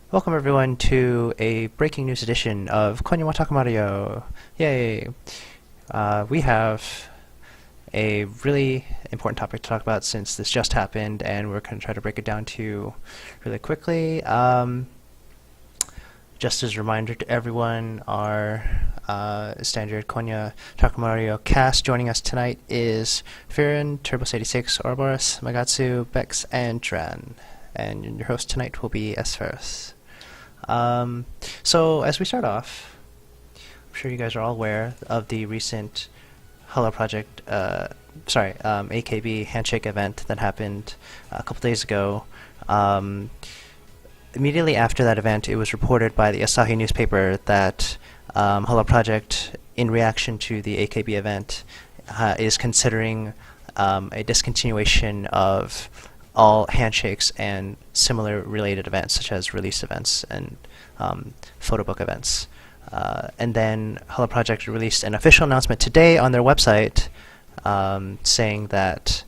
Welcome everyone to a breaking news edition of Konya wa Takamario. Yay! We have a really important topic to talk about since this just happened, and we're going to try to break it down to you really quickly. Just as a reminder to everyone, our standard Konya Takamario cast joining us tonight is Firren, Turbos86, Oroboras, Magatsu, BexXz, and Dran. And your host tonight will be sferris. So as we start off, I'm sure you guys are all aware of the recent Hello Project, AKB handshake event that happened a couple days ago. Immediately after that event, it was reported by the Asahi newspaper that Hello Project, in reaction to the AKB event, is considering a discontinuation of all handshakes and similar related events, such as release events and photo book events. And then Hello Project released an official announcement today on their website saying that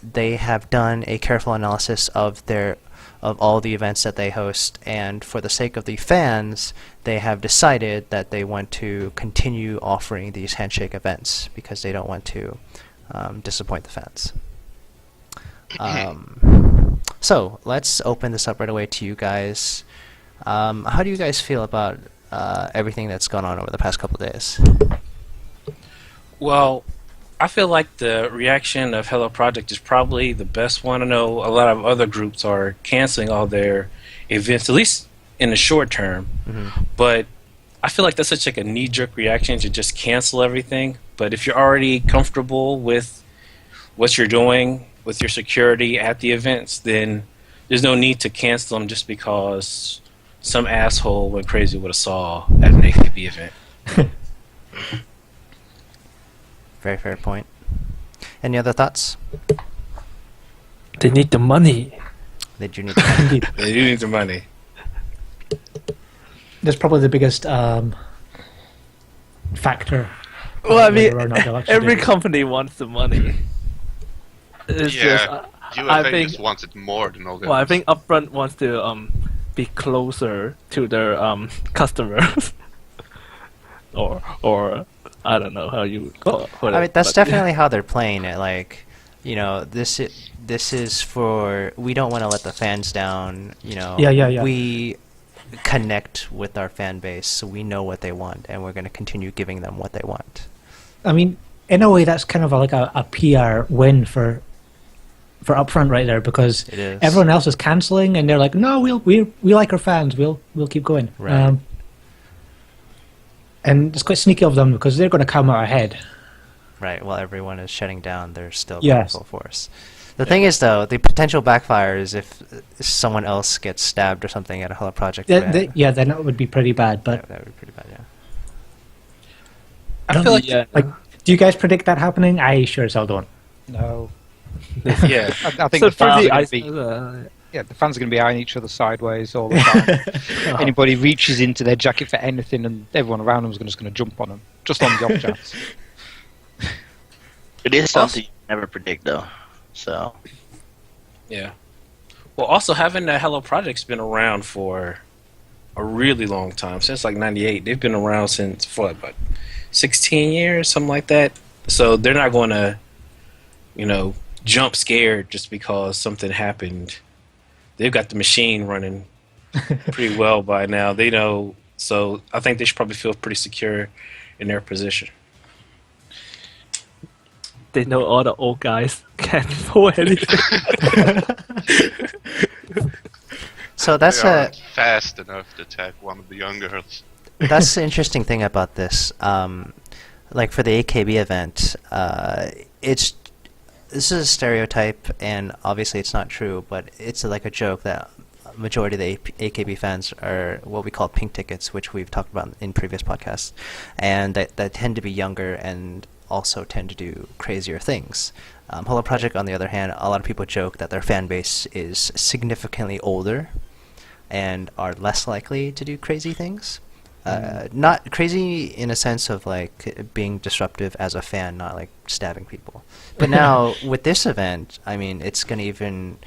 they have done a careful analysis of all the events that they host, and for the sake of the fans, they have decided that they want to continue offering these handshake events because they don't want to disappoint the fans. So let's open this up right away to you guys. How do you guys feel about everything that's gone on over the past couple of days? Well, I feel like the reaction of Hello Project is probably the best one. I know a lot of other groups are canceling all their events, at least in the short term. Mm-hmm. But I feel like that's such like a knee-jerk reaction to just cancel everything. But if you're already comfortable with what you're doing with your security at the events, then there's no need to cancel them just because some asshole went crazy with a saw at an AKB event. Very fair point. Any other thoughts? They need the money. They do need the money. They do need the money. That's probably the biggest factor. Well, I mean, every company wants the money. It's just, I think just wants it more than all the Well, I think Upfront wants to be closer to their customers, or I don't know how you call it. I mean, that's definitely how they're playing it. Like, you know, this is for, we don't want to let the fans down. You know, Yeah. We connect with our fan base, so we know what they want, and we're going to continue giving them what they want. I mean, in a way, that's kind of like a PR win for Upfront right there, because everyone else is cancelling, and they're like, no, we like our fans, we'll keep going. Right. And it's quite sneaky of them because they're going to come out ahead. Right. While everyone is shutting down, they're still Yes. going full force. The thing is, though, the potential backfire is if someone else gets stabbed or something at a Hello Project event. Then that would be pretty bad. But that would be pretty bad. Yeah. I feel like do you guys predict that happening? I sure as hell don't. No. yeah. I think So the fans are I going to be the fans are going to be eyeing each other sideways all the time. Anybody reaches into their jacket for anything, and everyone around them is just going to jump on them, just on the off chance. It is something you never predict, though. So. Yeah. Well, also having that Hello Project's been around for a really long time, since like '98. They've been around since what, about 16 years, something like that. So they're not going to, jump scared just because something happened. They've got the machine running pretty well by now. They know, so I think they should probably feel pretty secure in their position. They know all the old guys can't pull anything. So that's they aren't fast enough to attack one of the young girls. That's the interesting thing about this. Like for the AKB event, this is a stereotype, and obviously it's not true, but it's like a joke that majority of the AKB fans are what we call pink tickets, which we've talked about in previous podcasts, and that tend to be younger and also tend to do crazier things. Hello Project, on the other hand, a lot of people joke that their fan base is significantly older and are less likely to do crazy things. Not crazy in a sense of like being disruptive as a fan, not like stabbing people. But now with this event, I mean, it's going to even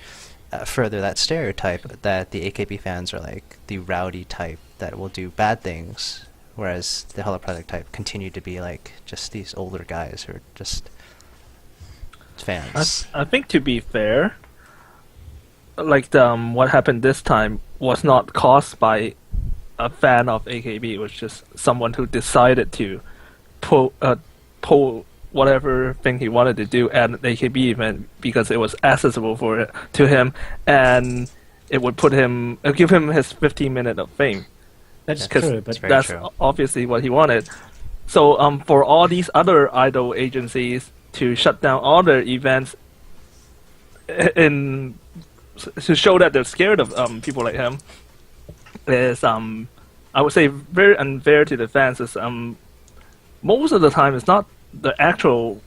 further that stereotype that the AKB fans are like the rowdy type that will do bad things, whereas the Hello Project type continue to be like just these older guys who are just fans. I think to be fair, like what happened this time was not caused by a fan of AKB. It was just someone who decided to pull whatever thing he wanted to do at an AKB event because it was accessible to him, and it would give him his 15 minutes of fame. That's true, but that's true. Obviously what he wanted. So for all these other idol agencies to shut down all their events to show that they're scared of people like him is I would say very unfair to the fans. Is most of the time it's not the actual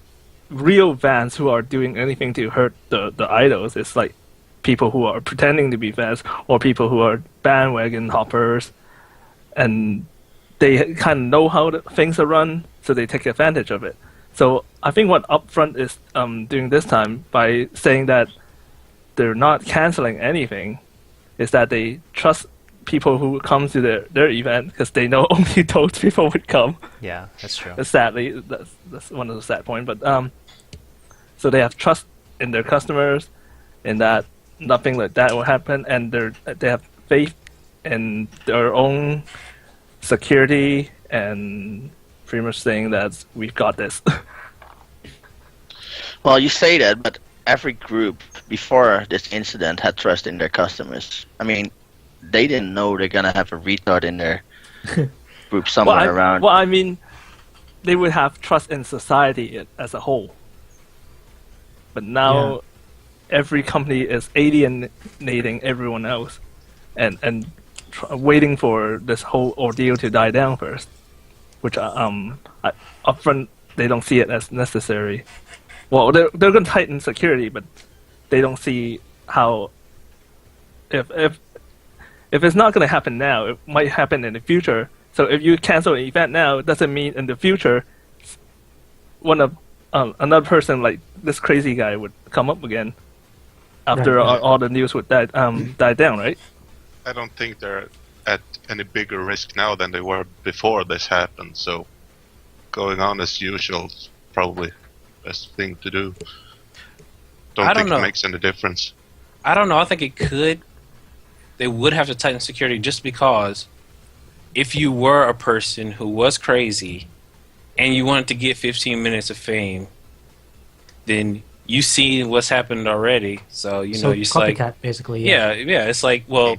real fans who are doing anything to hurt the idols. It's like people who are pretending to be fans or people who are bandwagon hoppers, and they kind of know how things are run, so they take advantage of it. So I think what Upfront is doing this time by saying that they're not canceling anything is that they trust people who come to their event because they know only those people would come. Yeah, that's true. Sadly, that's one of the sad points. But so they have trust in their customers, in that nothing like that will happen, and they have faith in their own security, and pretty much saying that we've got this. Well, you say that, but every group before this incident had trust in their customers. I mean, they didn't know they're gonna have a retard in their group somewhere around. Well, I mean, they would have trust in society as a whole. But now, every company is alienating everyone else, and waiting for this whole ordeal to die down first. Which upfront they don't see it as necessary. Well, they're going to tighten security, but they don't see how if it's not going to happen now, it might happen in the future. So if you cancel an event now, it doesn't mean in the future another person like this crazy guy would come up again after all the news would die down, right? I don't think they're at any bigger risk now than they were before this happened. So going on as usual is probably the best thing to do. I don't think it makes any difference. I don't know. I think it could. They would have to tighten security just because if you were a person who was crazy and you wanted to get 15 minutes of fame, then you see what's happened already. So, you know, it's like... copycat, basically. Yeah, it's like, well,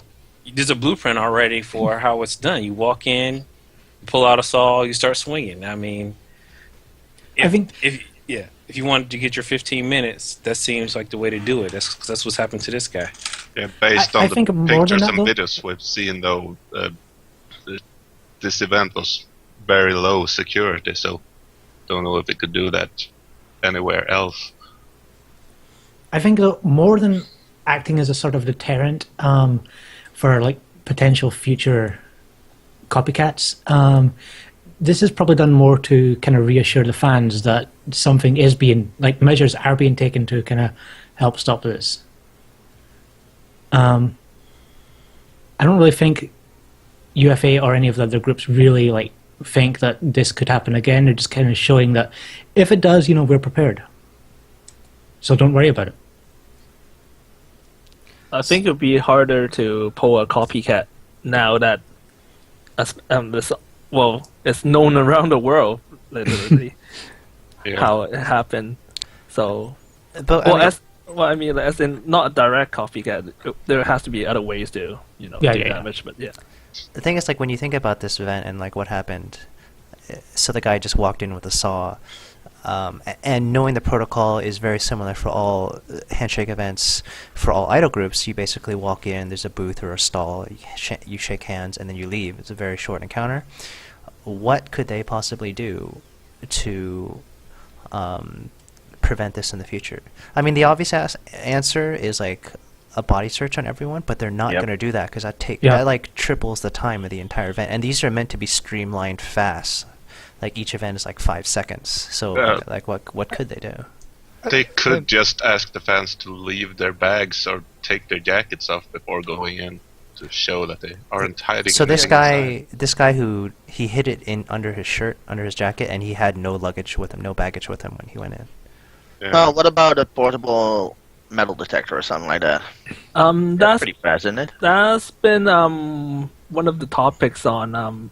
there's a blueprint already for how it's done. You walk in, you pull out a saw, you start swinging. I mean, if you wanted to get your 15 minutes, that seems like the way to do it. That's what's happened to this guy. Yeah, based on the pictures and videos we've seen, though, this event was very low security, so don't know if they could do that anywhere else. I think more than acting as a sort of deterrent for like potential future copycats, this is probably done more to kind of reassure the fans that something is being, like, measures are being taken to kind of help stop this. I don't really think UFA or any of the other groups really like think that this could happen again. They're just kind of showing that if it does, you know, we're prepared. So don't worry about it. I think it would be harder to pull a copycat now that it's known around the world, literally, how it happened. So, as in not a direct copycat, there has to be other ways to, do damage. But the thing is, like, when you think about this event and like what happened, so the guy just walked in with a saw. And knowing the protocol is very similar for all handshake events, for all idol groups, you basically walk in, there's a booth or a stall, you shake hands, and then you leave. It's a very short encounter. What could they possibly do to prevent this in the future? I mean, the obvious answer is like a body search on everyone, but they're not going to do that because that like triples the time of the entire event. And these are meant to be streamlined fast. Like each event is like 5 seconds. So like what could they do? They could just ask the fans to leave their bags or take their jackets off before going in to show that they aren't hiding. So this anything guy who he hid it in under his shirt, under his jacket, and he had no luggage with him, no baggage with him when he went in. inside. Well, what about a portable metal detector or something like that? That's That's pretty fast, isn't it? that's been one of the topics on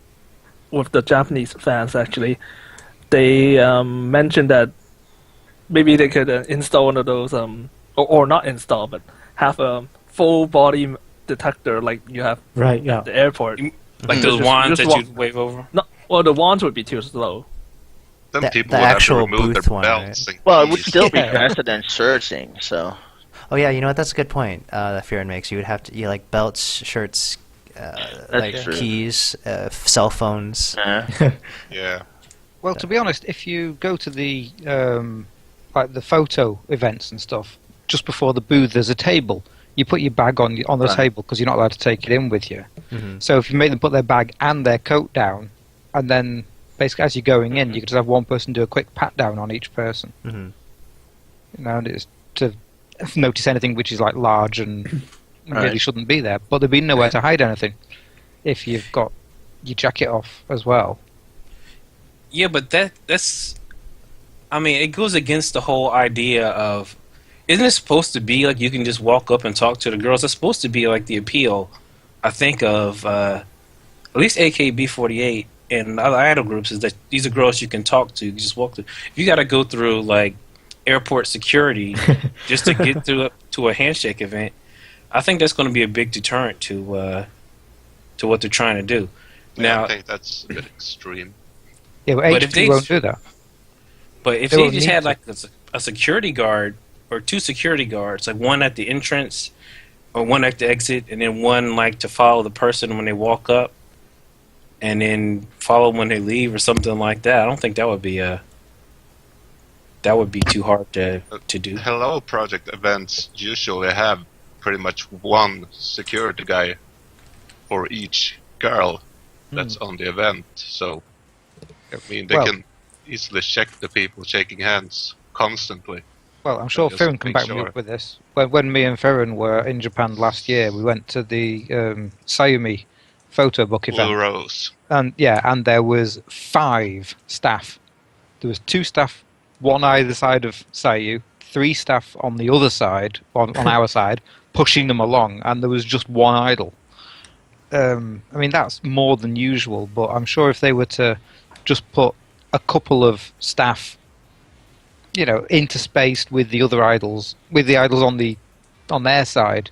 with the Japanese fans. Actually, they mentioned that maybe they could install one of those or not install, but have a full body detector like you have Right, yeah. at the airport. Like those Just- wands just that walk- you wave over. No, well, the wands would be too slow. Then The- people the would have to actual remove booth their one, belts. right? And Well, it would keys. still be Yeah. faster than searching, so... Oh yeah, you know what? That's a good point that Firren makes. You would have to, like belts, shirts, like true. keys, cell phones. Yeah. Well, to be honest, if you go to the like the photo events and stuff, just before the booth, there's a table. You put your bag on the Right. table because you're not allowed to take it in with you. Mhm. So if you make them put their bag and their coat down, and then basically as you're going in, you can just have one person do a quick pat down on each person. Mhm. You know, and it's to notice anything which is like large and really Right. shouldn't be there. But there'd be nowhere to hide anything if you've got your jacket off as well. Yeah, but that's. I mean, it goes against the whole idea of. Isn't it supposed to be like you can just walk up and talk to the girls? It's supposed to be like the appeal, I think, of at least AKB48 and other idol groups is that these are girls you can talk to. You just walk through. If you got to go through like airport security just to get through to a handshake event, I think that's going to be a big deterrent to what they're trying to do. Yeah, Now, I think that's a bit extreme. Yeah, but But if HP they- won't do that. but if They they don't just need had to. like a security guard or two security guards, like one at the entrance or one at the exit, and then one like to follow the person when they walk up, and then follow when they leave or something like that. I don't think that would be too hard to do. Hello Project events usually have pretty much one security guy for each girl that's on the event. So, I mean, they Well- can easily check the people shaking hands constantly. Well, I'm sure Just Firren can make back me sure. up with this. When me and Firren were in Japan last year, we went to the Sayumi photo book event. Blue Rose. And yeah, and there was 5 staff. There was 2 staff, one either side of Sayu, 3 staff on the other side, on our side, pushing them along, and there was just one idol. I mean, that's more than usual, but I'm sure if they were to just put a couple of staff, you know, interspaced with the other idols, with the idols on their side,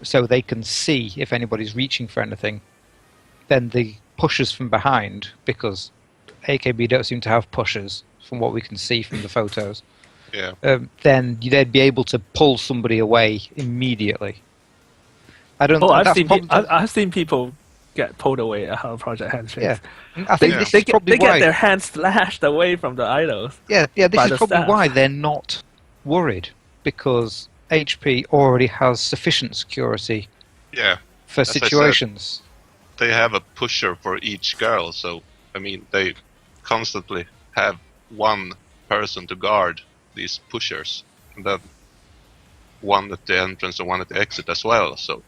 so they can see if anybody's reaching for anything, then the pushers from behind, because AKB don't seem to have pushers from what we can see from the photos, Yeah. then they'd be able to pull somebody away immediately. I don't. Oh, that's probably- I've seen people get pulled away at Hello Project handshakes. Yeah, I think Yeah. this They is get, probably they get why. their hands slashed away from the idols. Yeah, by this the is probably staff. why they're not worried, because HP already has sufficient security Yeah. for As I said, situations. They have a pusher for each girl, so, I mean, they constantly have one person to guard these pushers. And then one at the entrance and one at the exit as well, so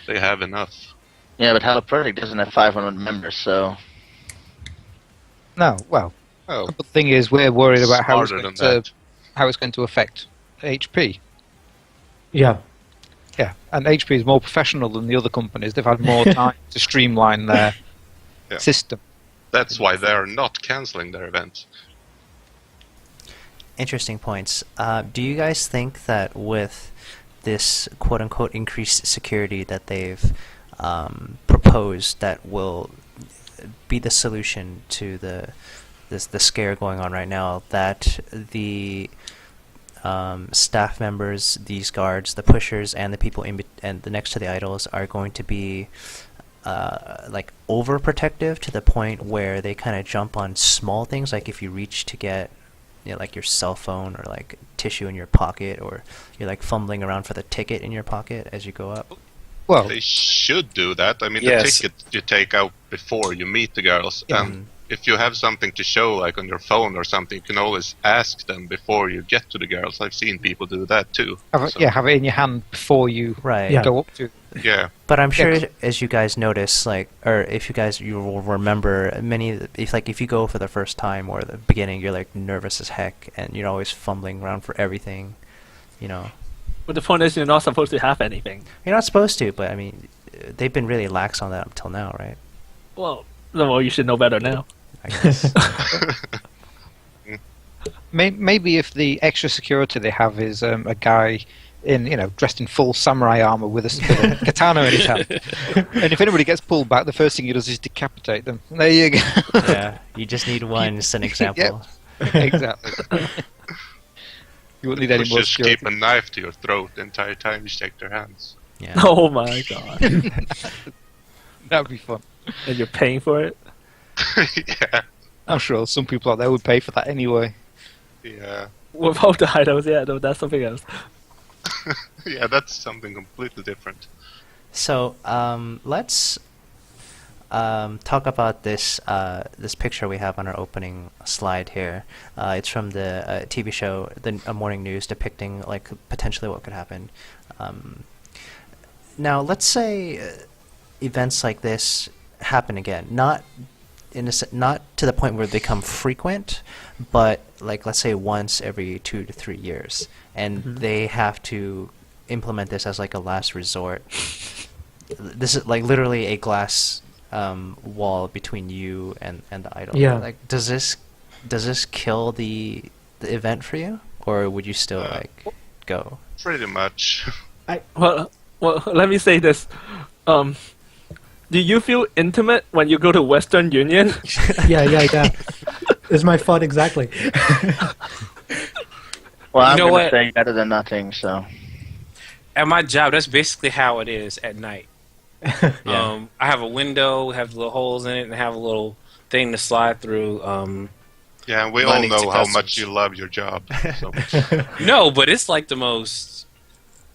they have enough. Yeah, but Hello Project doesn't have 500 members, so... No, well, Oh, but the thing is, we're worried about how it's smarter going than to that. affect HP. Yeah. Yeah, and HP is more professional than the other companies. They've had more time to streamline their Yeah. system. That's why they're not canceling their events. Interesting points. Do you guys think that with this quote-unquote increased security that they've proposed, that will be the solution to the scare going on right now, that the staff members, these guards, the pushers, and the people and the next to the idols are going to be like overprotective to the point where they kind of jump on small things, like if you reach to get, you know, like your cell phone or like tissue in your pocket, or you're like fumbling around for the ticket in your pocket as you go up? Well, They should do that. I mean, Yes. the ticket you take out before you meet the girls, Yeah. and if you have something to show, like on your phone or something, you can always ask them before you get to the girls. I've seen people do that too. Have it in your hand before you Right. go up to. Yeah. But I'm sure, as you guys notice, like, or if you will remember, if you go for the first time or the beginning, you're like nervous as heck, and you're always fumbling around for everything, you know. But the point is, you're not supposed to have anything. You're not supposed to, but I mean, they've been really lax on that up till now, right? Well, you should know better now. I guess. Maybe if the extra security they have is a guy dressed in full samurai armor with a katana in his hand, and if anybody gets pulled back, the first thing he does is decapitate them. There you go. Yeah, you just need one as an example. Yep. Exactly. You won't need any more Just security. keep a knife to your throat the entire time you shake their hands. Yeah. Oh my god. That'd be fun. And you're paying for it? Yeah. I'm sure some people out there would pay for that anyway. Yeah. Without the idols, yeah, no, that's something else. Yeah, that's something completely different. So let's talk about this this picture we have on our opening slide here. It's from the TV show, the morning news, depicting like potentially what could happen. Now, let's say events like this happen again, not to the point where they become frequent, but like let's say once every 2 to 3 years, and they have to implement this as like a last resort. This is like literally a glass wall between you and the idol. Yeah. Like, does this kill the event for you, or would you still like go? Pretty much. Well, let me say this. Do you feel intimate when you go to Western Union? Yeah. It's my thought exactly. Well, I'm You know going to what? say better than nothing, so. At my job, that's basically how it is at night. Yeah. I have a window, have little holes in it, and have a little thing to slide through. Yeah, and we all Running to know how customers. much you love your job. So. No, but it's like the most.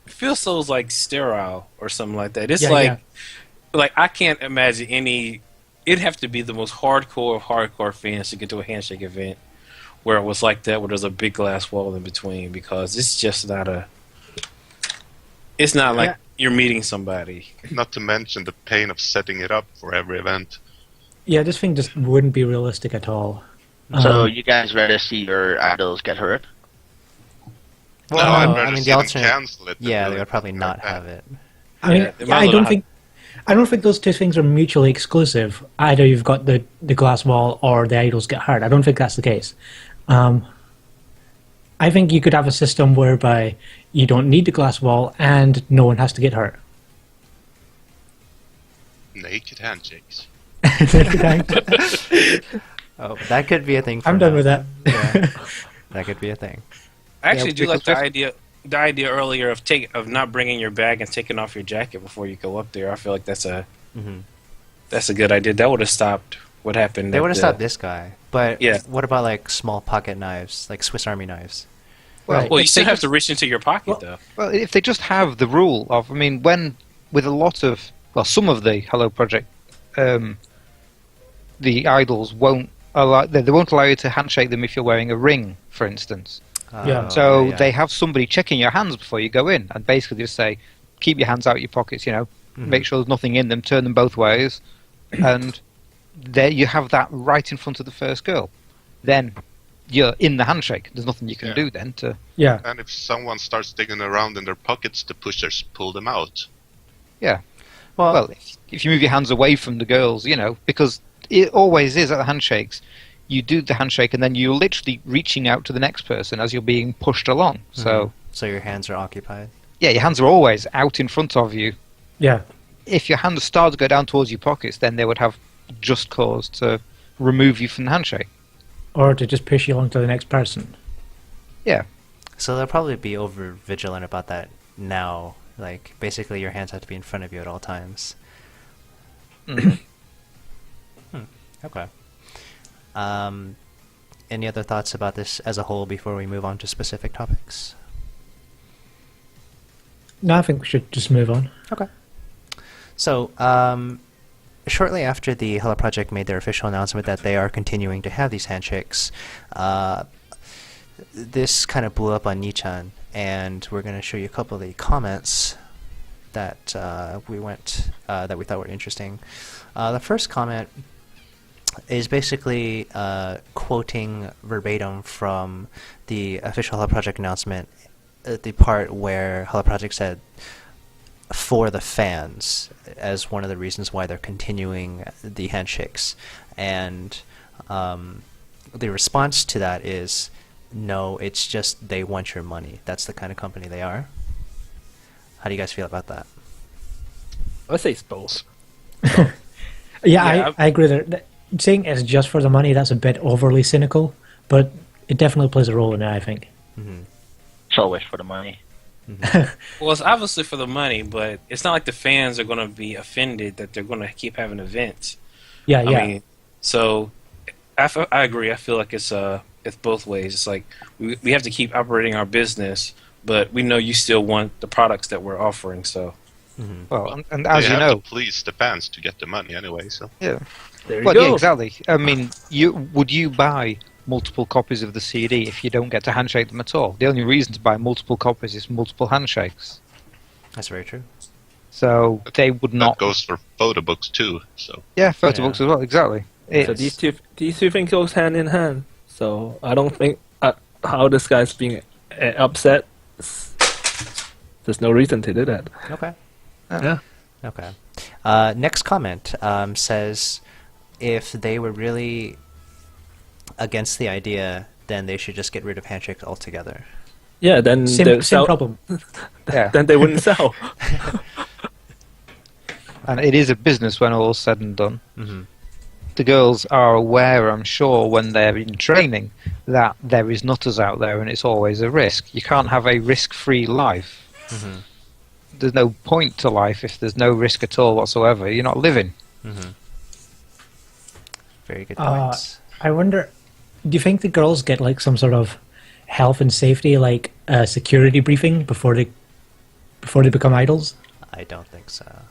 It feels so like sterile or something like that. It's Yeah. like I can't imagine any. It'd have to be the most hardcore of hardcore fans to get to a handshake event where it was like that, where there's a big glass wall in between, because it's just not a. It's not like you're meeting somebody. Not to mention the pain of setting it up for every event. Yeah, this thing just wouldn't be realistic at all. So you guys rather see your idols get hurt? No, Well, I'd no, rather I mean, see the them alternate- cancel it. than Yeah, do they it would probably like not that. have it. I mean, Yeah, they might I as don't well think. I don't think those two things are mutually exclusive. Either you've got the glass wall or the idols get hurt. I don't think that's the case. I think you could have a system whereby you don't need the glass wall and no one has to get hurt. Naked handshakes. Oh, that could be a thing. I'm done with that. Yeah, that could be a thing. I actually do like because the idea earlier of not bringing your bag and taking off your jacket before you go up there. I feel like that's a good idea. That would have stopped what happened. They at would have the- stopped this guy. But Yeah. what about like small pocket knives, like Swiss Army knives? Well, Well, you if still they have just- to reach into your pocket, though. Well, if they just have the rule of, I mean, with a lot of, some of the Hello Project, the idols won't allow, they won't allow you to handshake them if you're wearing a ring, for instance. Yeah. So yeah. they have somebody checking your hands before you go in, and basically just say, keep your hands out of your pockets, make sure there's nothing in them, turn them both ways, and there you have that right in front of the first girl. Then you're in the handshake. There's nothing you can Yeah. do then to. Yeah. And if someone starts digging around in their pockets, the pushers pull them out. Yeah. Well, Well, if you move your hands away from the girls, because it always is at the handshakes, you do the handshake and then you're literally reaching out to the next person as you're being pushed along. So, so your hands are occupied. yeah, your hands are always out in front of you. Yeah. If your hands start to go down towards your pockets, then they would have just cause to remove you from the handshake. Or to just push you along to the next person. Yeah. So they'll probably be over vigilant about that now. Like, basically your hands have to be in front of you at all times. Okay. Any other thoughts about this as a whole before we move on to specific topics? No, I think we should just move on. Okay. So, shortly after the Hello Project made their official announcement that they are continuing to have these handshakes, this kind of blew up on Nichan, and we're going to show you a couple of the comments that we thought were interesting. The first comment is basically quoting verbatim from the official Hello Project announcement, the part where Hello Project said, "for the fans," as one of the reasons why they're continuing the handshakes. And the response to that is, no, it's just they want your money. That's the kind of company they are. How do you guys feel about that? I would say it's both. I agree there. Saying it's just for the money, that's a bit overly cynical, but it definitely plays a role in it, I think. Mm-hmm. It's always for the money. Well, it's obviously for the money, but it's not like the fans are going to be offended that they're going to keep having events. Yeah. I mean, so I agree. I feel like it's both ways. It's like we have to keep operating our business, but we know you still want the products that we're offering. So, Well, and as you have know, to please the fans to get the money anyway. So yeah. There you Well, go. yeah, exactly. I mean, would you buy multiple copies of the CD if you don't get to handshake them at all? The only reason to buy multiple copies is multiple handshakes. That's very true. So they would not. that goes for photo books too. So Yeah, photo books as well. Exactly. So these two things goes hand in hand. So I don't think how this guy's being upset. There's no reason to do that. Okay. Yeah. Okay. Next comment says, if they were really against the idea, then they should just get rid of handshakes altogether. Yeah. Then Same problem. Yeah. Then they wouldn't sell. And it is a business when all's said and done. Mm-hmm. The girls are aware, I'm sure, when they're in training, that there is nutters out there and it's always a risk. You can't have a risk-free life. Mm-hmm. There's no point to life if there's no risk at all whatsoever. You're not living. Mm-hmm. Very good points. I wonder, do you think the girls get like some sort of health and safety, like security briefing before they become idols? I don't think so.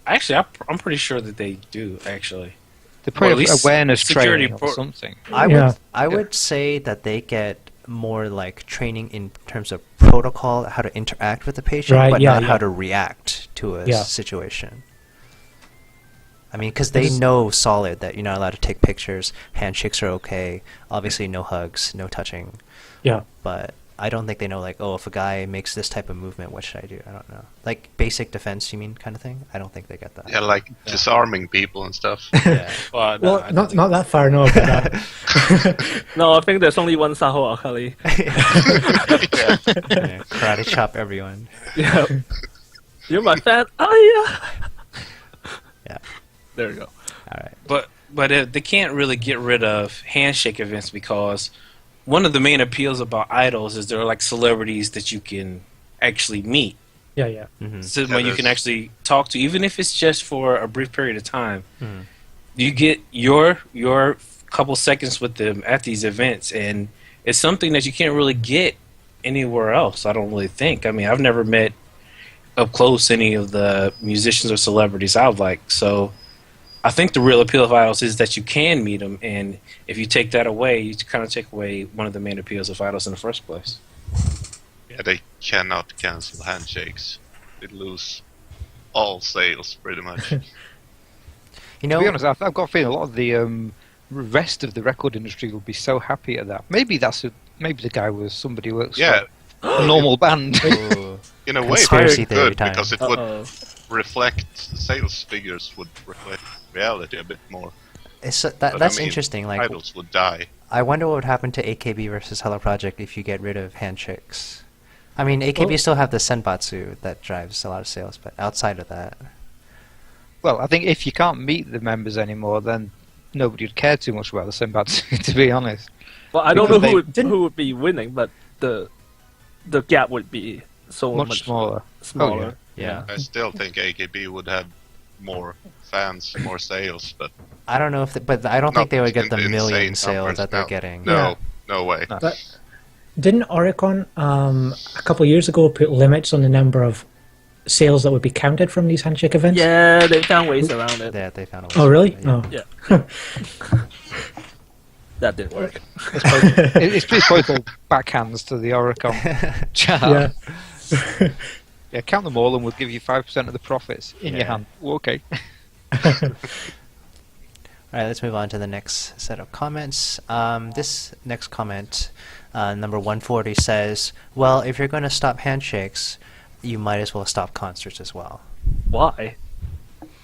actually, I'm pretty sure that they do. Actually, They probably at least have awareness security training or something. I would say that they get more like training in terms of protocol, how to interact with the patient, Right, but yeah, not yeah. how to react to a Yeah. situation. I mean, because they know solid that you're not allowed to take pictures, handshakes are okay, obviously no hugs, no touching, Yeah. but I don't think they know, like, oh, if a guy makes this type of movement, what should I do? I don't know. Like, basic defense, you mean, kind of thing? I don't think they get that. Yeah, like disarming people and stuff. Yeah. well, Well, I don't not that far, no. But, No, I think there's only one Saho Akali. Yeah, karate chop everyone. Yeah. You're my fan. Oh, yeah. Yeah. There you go. All right. But they can't really get rid of handshake events because one of the main appeals about idols is they're like celebrities that you can actually meet. yeah, yeah. Mm-hmm. Someone you can actually talk to, even if it's just for a brief period of time. Mm-hmm. You get your couple seconds with them at these events, and it's something that you can't really get anywhere else. I don't really think. I mean, I've never met up close any of the musicians or celebrities I've liked, so I think the real appeal of idols is that you can meet them, and if you take that away, you kind of take away one of the main appeals of idols in the first place. Yeah, they cannot cancel handshakes. They lose all sales, pretty much. You To know, be honest, I've got a feeling a lot of the rest of the record industry will be so happy at that. Maybe maybe the guy was somebody who works Yeah, for a normal band. ooh, in a way, Conspiracy very theory good time. because it Uh-oh. would reflect sales figures would reflect reality a bit more. it's, But, that's I mean, interesting. Like, idols would die. I wonder what would happen to AKB versus Hello Project if you get rid of handshakes. I mean, AKB Well- still have the Senbatsu that drives a lot of sales, but outside of that, Well, I think if you can't meet the members anymore, then nobody would care too much about the Senbatsu, to be honest. Well, I don't know Because who would be winning, but the gap would be so Much smaller. smaller. Oh, yeah. I still think AKB would have more fans, more sales, but I don't know if, but I don't think they would get the insane million sales numbers, that they're no. getting. No, no way. No. But didn't Oricon a couple of years ago put limits on the number of sales that would be counted from these handshake events? Yeah, they found ways around it. Yeah, they found a way. Oh, to really? do it, yeah. Oh. Yeah. That didn't work. It's both all backhands to the Oricon chart. Yeah. Yeah, count them all and we'll give you 5% of the profits in your Yeah. hand. Okay. All right, let's move on to the next set of comments. This next comment, number 140, says, well, if you're going to stop handshakes, you might as well stop concerts as well. Why?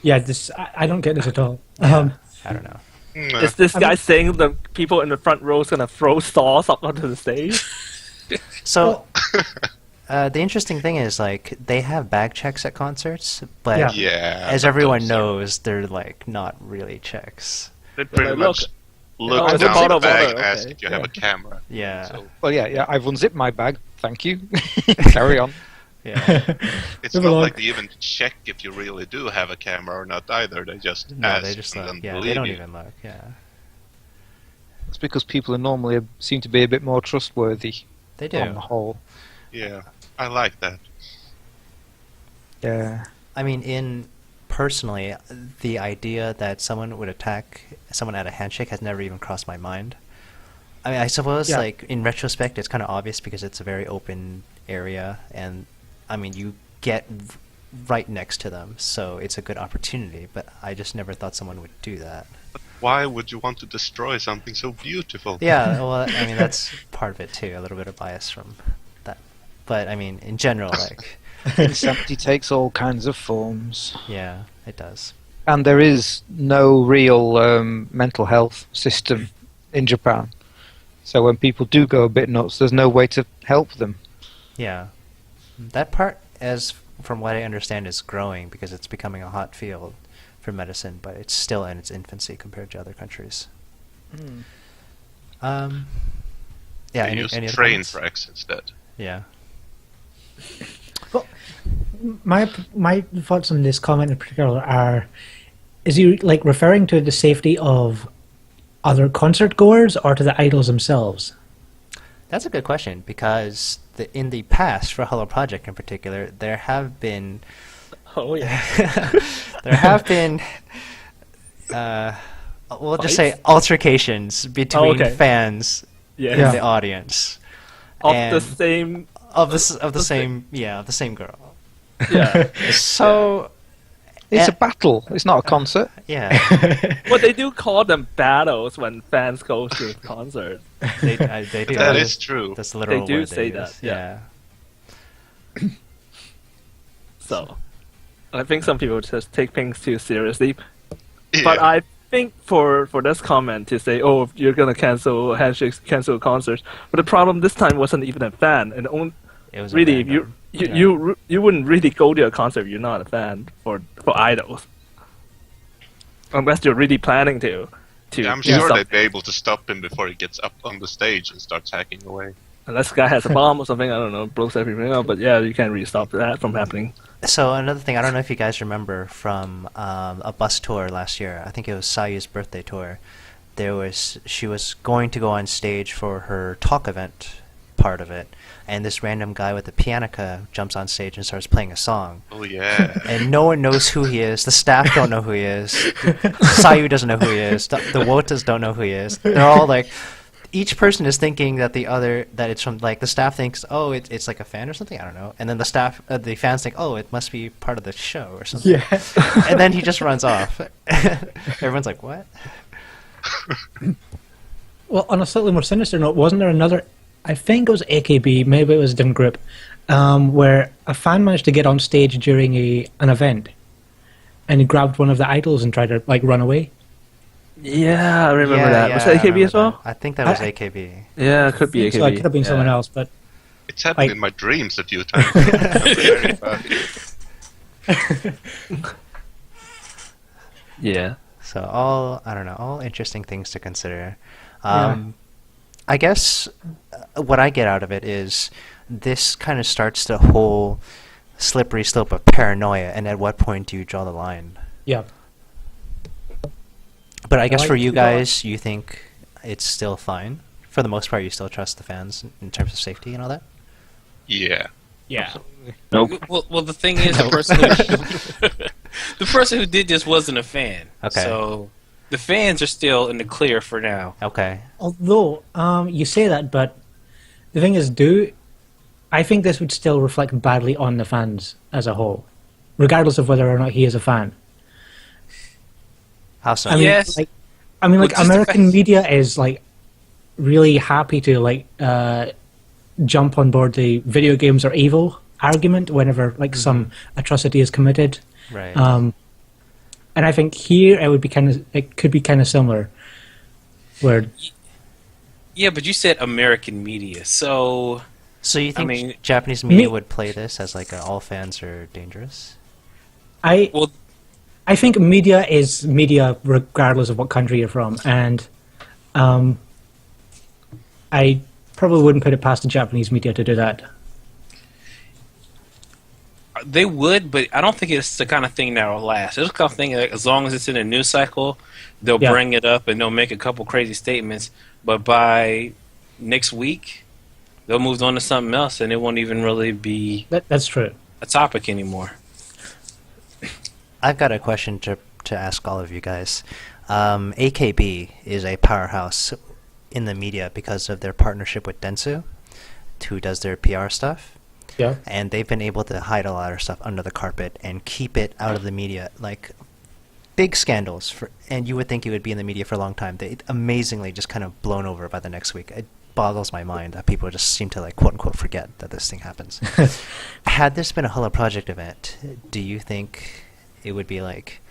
Yeah, this I don't get this at all. I don't know. Is this guy saying the people in the front row is gonna throw sauce up onto the stage? So, the interesting thing is, like, they have bag checks at concerts, but Yeah. Yeah. as but everyone those are- knows, they're, like, not really checks. They pretty Look, much look it's a down the bottle of bag water, and ask okay, if you have a camera. Yeah. So Well, yeah, I've unzipped my bag. Thank you. Carry on. Yeah. it's Move not along. like they even check if you really do have a camera or not either. They just No, ask they just and look. then Yeah, believe they don't you. even look. Yeah. It's because people are normally seem to be a bit more trustworthy They do. on the whole. Yeah, I like that. Yeah. I mean, personally, the idea that someone would attack someone at a handshake has never even crossed my mind. I mean, I suppose, Yeah. like, in retrospect, it's kind of obvious because it's a very open area, and, I mean, you get right next to them, so it's a good opportunity, but I just never thought someone would do that. Why would you want to destroy something so beautiful? Yeah, well, I mean, that's part of it, too, a little bit of bias from that. But, I mean, in general, like, Insanity takes all kinds of forms. yeah, it does. And there is no real mental health system in Japan. So when people do go a bit nuts, there's no way to help them. Yeah. That part, as from what I understand, is growing because it's becoming a hot field for medicine, but it's still in its infancy compared to other countries. Yeah. They Any use other train comments? tracks instead. Yeah. Well, my thoughts on this comment in particular are: is he like referring to the safety of other concert goers or to the idols themselves? That's a good question because in the past, for Hello Project in particular, there have been Oh yeah. there have been we'll just say Fights? altercations between okay. fans Yeah. in the audience Of the And- same. of the same girl. Yeah. So It's a battle. It's not a concert. yeah, Well, they do call them battles when fans go to a concert. they do. That is true. That's the literal do word say use. that, Yeah. So, I think some people just take things too seriously. Yeah. But I think for this comment to say, "Oh, you're gonna cancel handshakes, cancel concerts," but the problem this time wasn't even a fan, and It was a really, random- you wouldn't really go to a concert if you're not a fan for idols, unless you're really planning to. Yeah, I'm do sure something. they'd be able to stop him before he gets up on the stage and starts hacking away. Unless the guy has a bomb or something, I don't know, blows everything up. But yeah, you can't really stop that from happening. So another thing, I don't know if you guys remember from a bus tour last year. I think it was Sayu's birthday tour. She was going to go on stage for her talk event part of it, and this random guy with a pianica jumps on stage and starts playing a song. Oh yeah. And no one knows who he is. The staff don't know who he is. Sayu doesn't know who he is. The Wotas don't know who he is. They're all like, each person is thinking that that it's from, like, the staff thinks, oh, it's like a fan or something. I don't know. And then the fans think, oh, it must be part of the show or something. Yeah. And then he just runs off. Everyone's like, what? Well, on a slightly more sinister note, wasn't there another? I think it was AKB, maybe it was a different group, where a fan managed to get on stage during an event, and he grabbed one of the idols and tried to like run away. Yeah, I remember Yeah, that. yeah, Was I that AKB remember as well? that. I think that was I- AKB. Yeah, it could be AKB. So it could have been someone yeah. else, but It's happened Like- in my dreams a few times. I'm very bad. Yeah. So all interesting things to consider. Yeah. I guess what I get out of it is this kind of starts the whole slippery slope of paranoia, and at what point do you draw the line? yeah. But I guess like for you to draw- guys, you think it's still fine? For the most part, you still trust the fans in terms of safety and all that? Yeah. Yeah. Nope. Well, the thing is, the person who did this wasn't a fan. Okay. So the fans are still in the clear for now. Okay. Although, you say that, but the thing is, I think this would still reflect badly on the fans as a whole, regardless of whether or not he is a fan. How so? I mean, Yes. like Well, just the American fact- media is like really happy to jump on board the video games are evil argument whenever some atrocity is committed. Right. And I think here it could be kind of similar, where Yeah, but you said American media, so So you think mean- Japanese media would play this as like all fans are dangerous? well, I think media is media regardless of what country you're from, and I probably wouldn't put it past the Japanese media to do that. they would, but I don't think it's the kind of thing that will last. It's the kind of thing that as long as it's in a news cycle, they'll Yeah. bring it up and they'll make a couple crazy statements. But by next week, they'll move on to something else, and it won't even really be That's true. a topic anymore. I've got a question to ask all of you guys. AKB is a powerhouse in the media because of their partnership with Dentsu, who does their PR stuff. Yeah. And they've been able to hide a lot of stuff under the carpet and keep it out of the media. Like, big scandals, and you would think it would be in the media for a long time. They amazingly just kind of blown over by the next week. It boggles my mind that people just seem to, like, quote-unquote, forget that this thing happens. Had this been a Hello Project event, do you think it would be, like,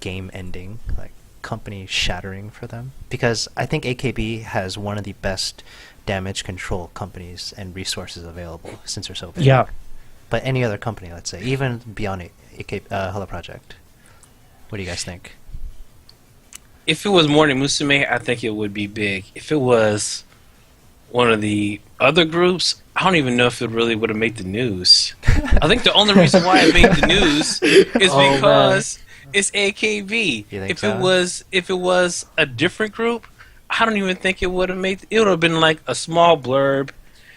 game-ending, like, company shattering for them? Because I think AKB has one of the best damage control companies and resources available since they're so big. Yeah. But any other company, let's say, even beyond Hello Project, what do you guys think? If it was Morning Musume, I think it would be big. If it was one of the other groups, I don't even know if it really would have made the news. I think the only reason why it made the news is because it's AKB. You think If so? it was a different group, I don't even think it would have made. It would have been like a small blurb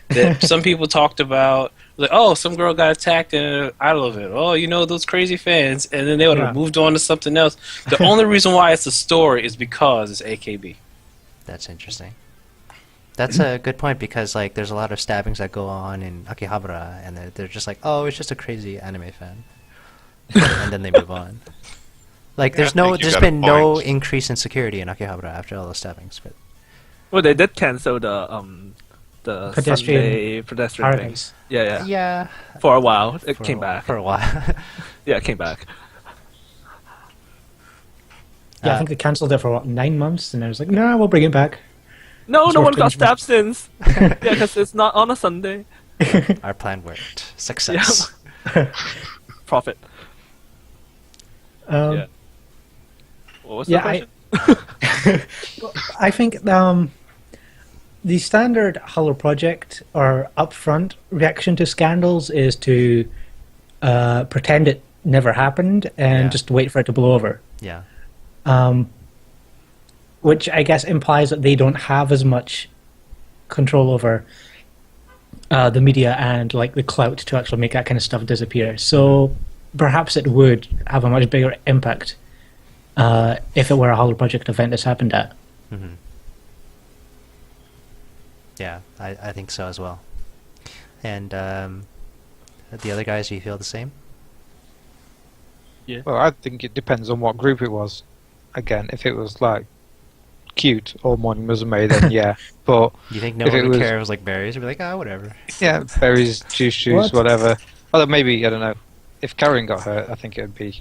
that some people talked about. Like, oh, some girl got attacked and I love it. Oh, you know, those crazy fans. And then they would have moved on to something else. The only reason why it's a story is because it's AKB. That's interesting. That's a good point because, like, there's a lot of stabbings that go on in Akihabara, and they're just like, oh, it's just a crazy anime fan, and then they move on. Like, Yeah, I think you there's got a been no point. increase in security in Akihabara after all those stabbings, but Well, they did cancel the Sunday pedestrian thing. Paradise. Yeah. For a while, it for came a- back. for a while. Yeah, it came back. Yeah, I think they cancelled it for what, 9 months, and I was like, no, we'll bring it back. No, It's no worth one got doing it. stabbed since. Yeah, because it's not on a Sunday. Our plan worked. Success. Profit. Um, Yeah. What was yeah, the question? I think the standard Hello Project or upfront reaction to scandals is to pretend it never happened and Yeah. just wait for it to blow over. Yeah. Which I guess implies that they don't have as much control over the media and like the clout to actually make that kind of stuff disappear. So perhaps it would have a much bigger impact if it were a Hello Project event this happened at. Mm-hmm. Yeah, I think so as well. And the other guys, do you feel the same? Well, I think it depends on what group it was. Again, if it was like Cute or Morning Musume, then yeah. But You think no if one it would was- care? It was like berries. Would be like, whatever. yeah, berries, juice, What? whatever. Although maybe I don't know. If Karen got hurt, I think it'd be.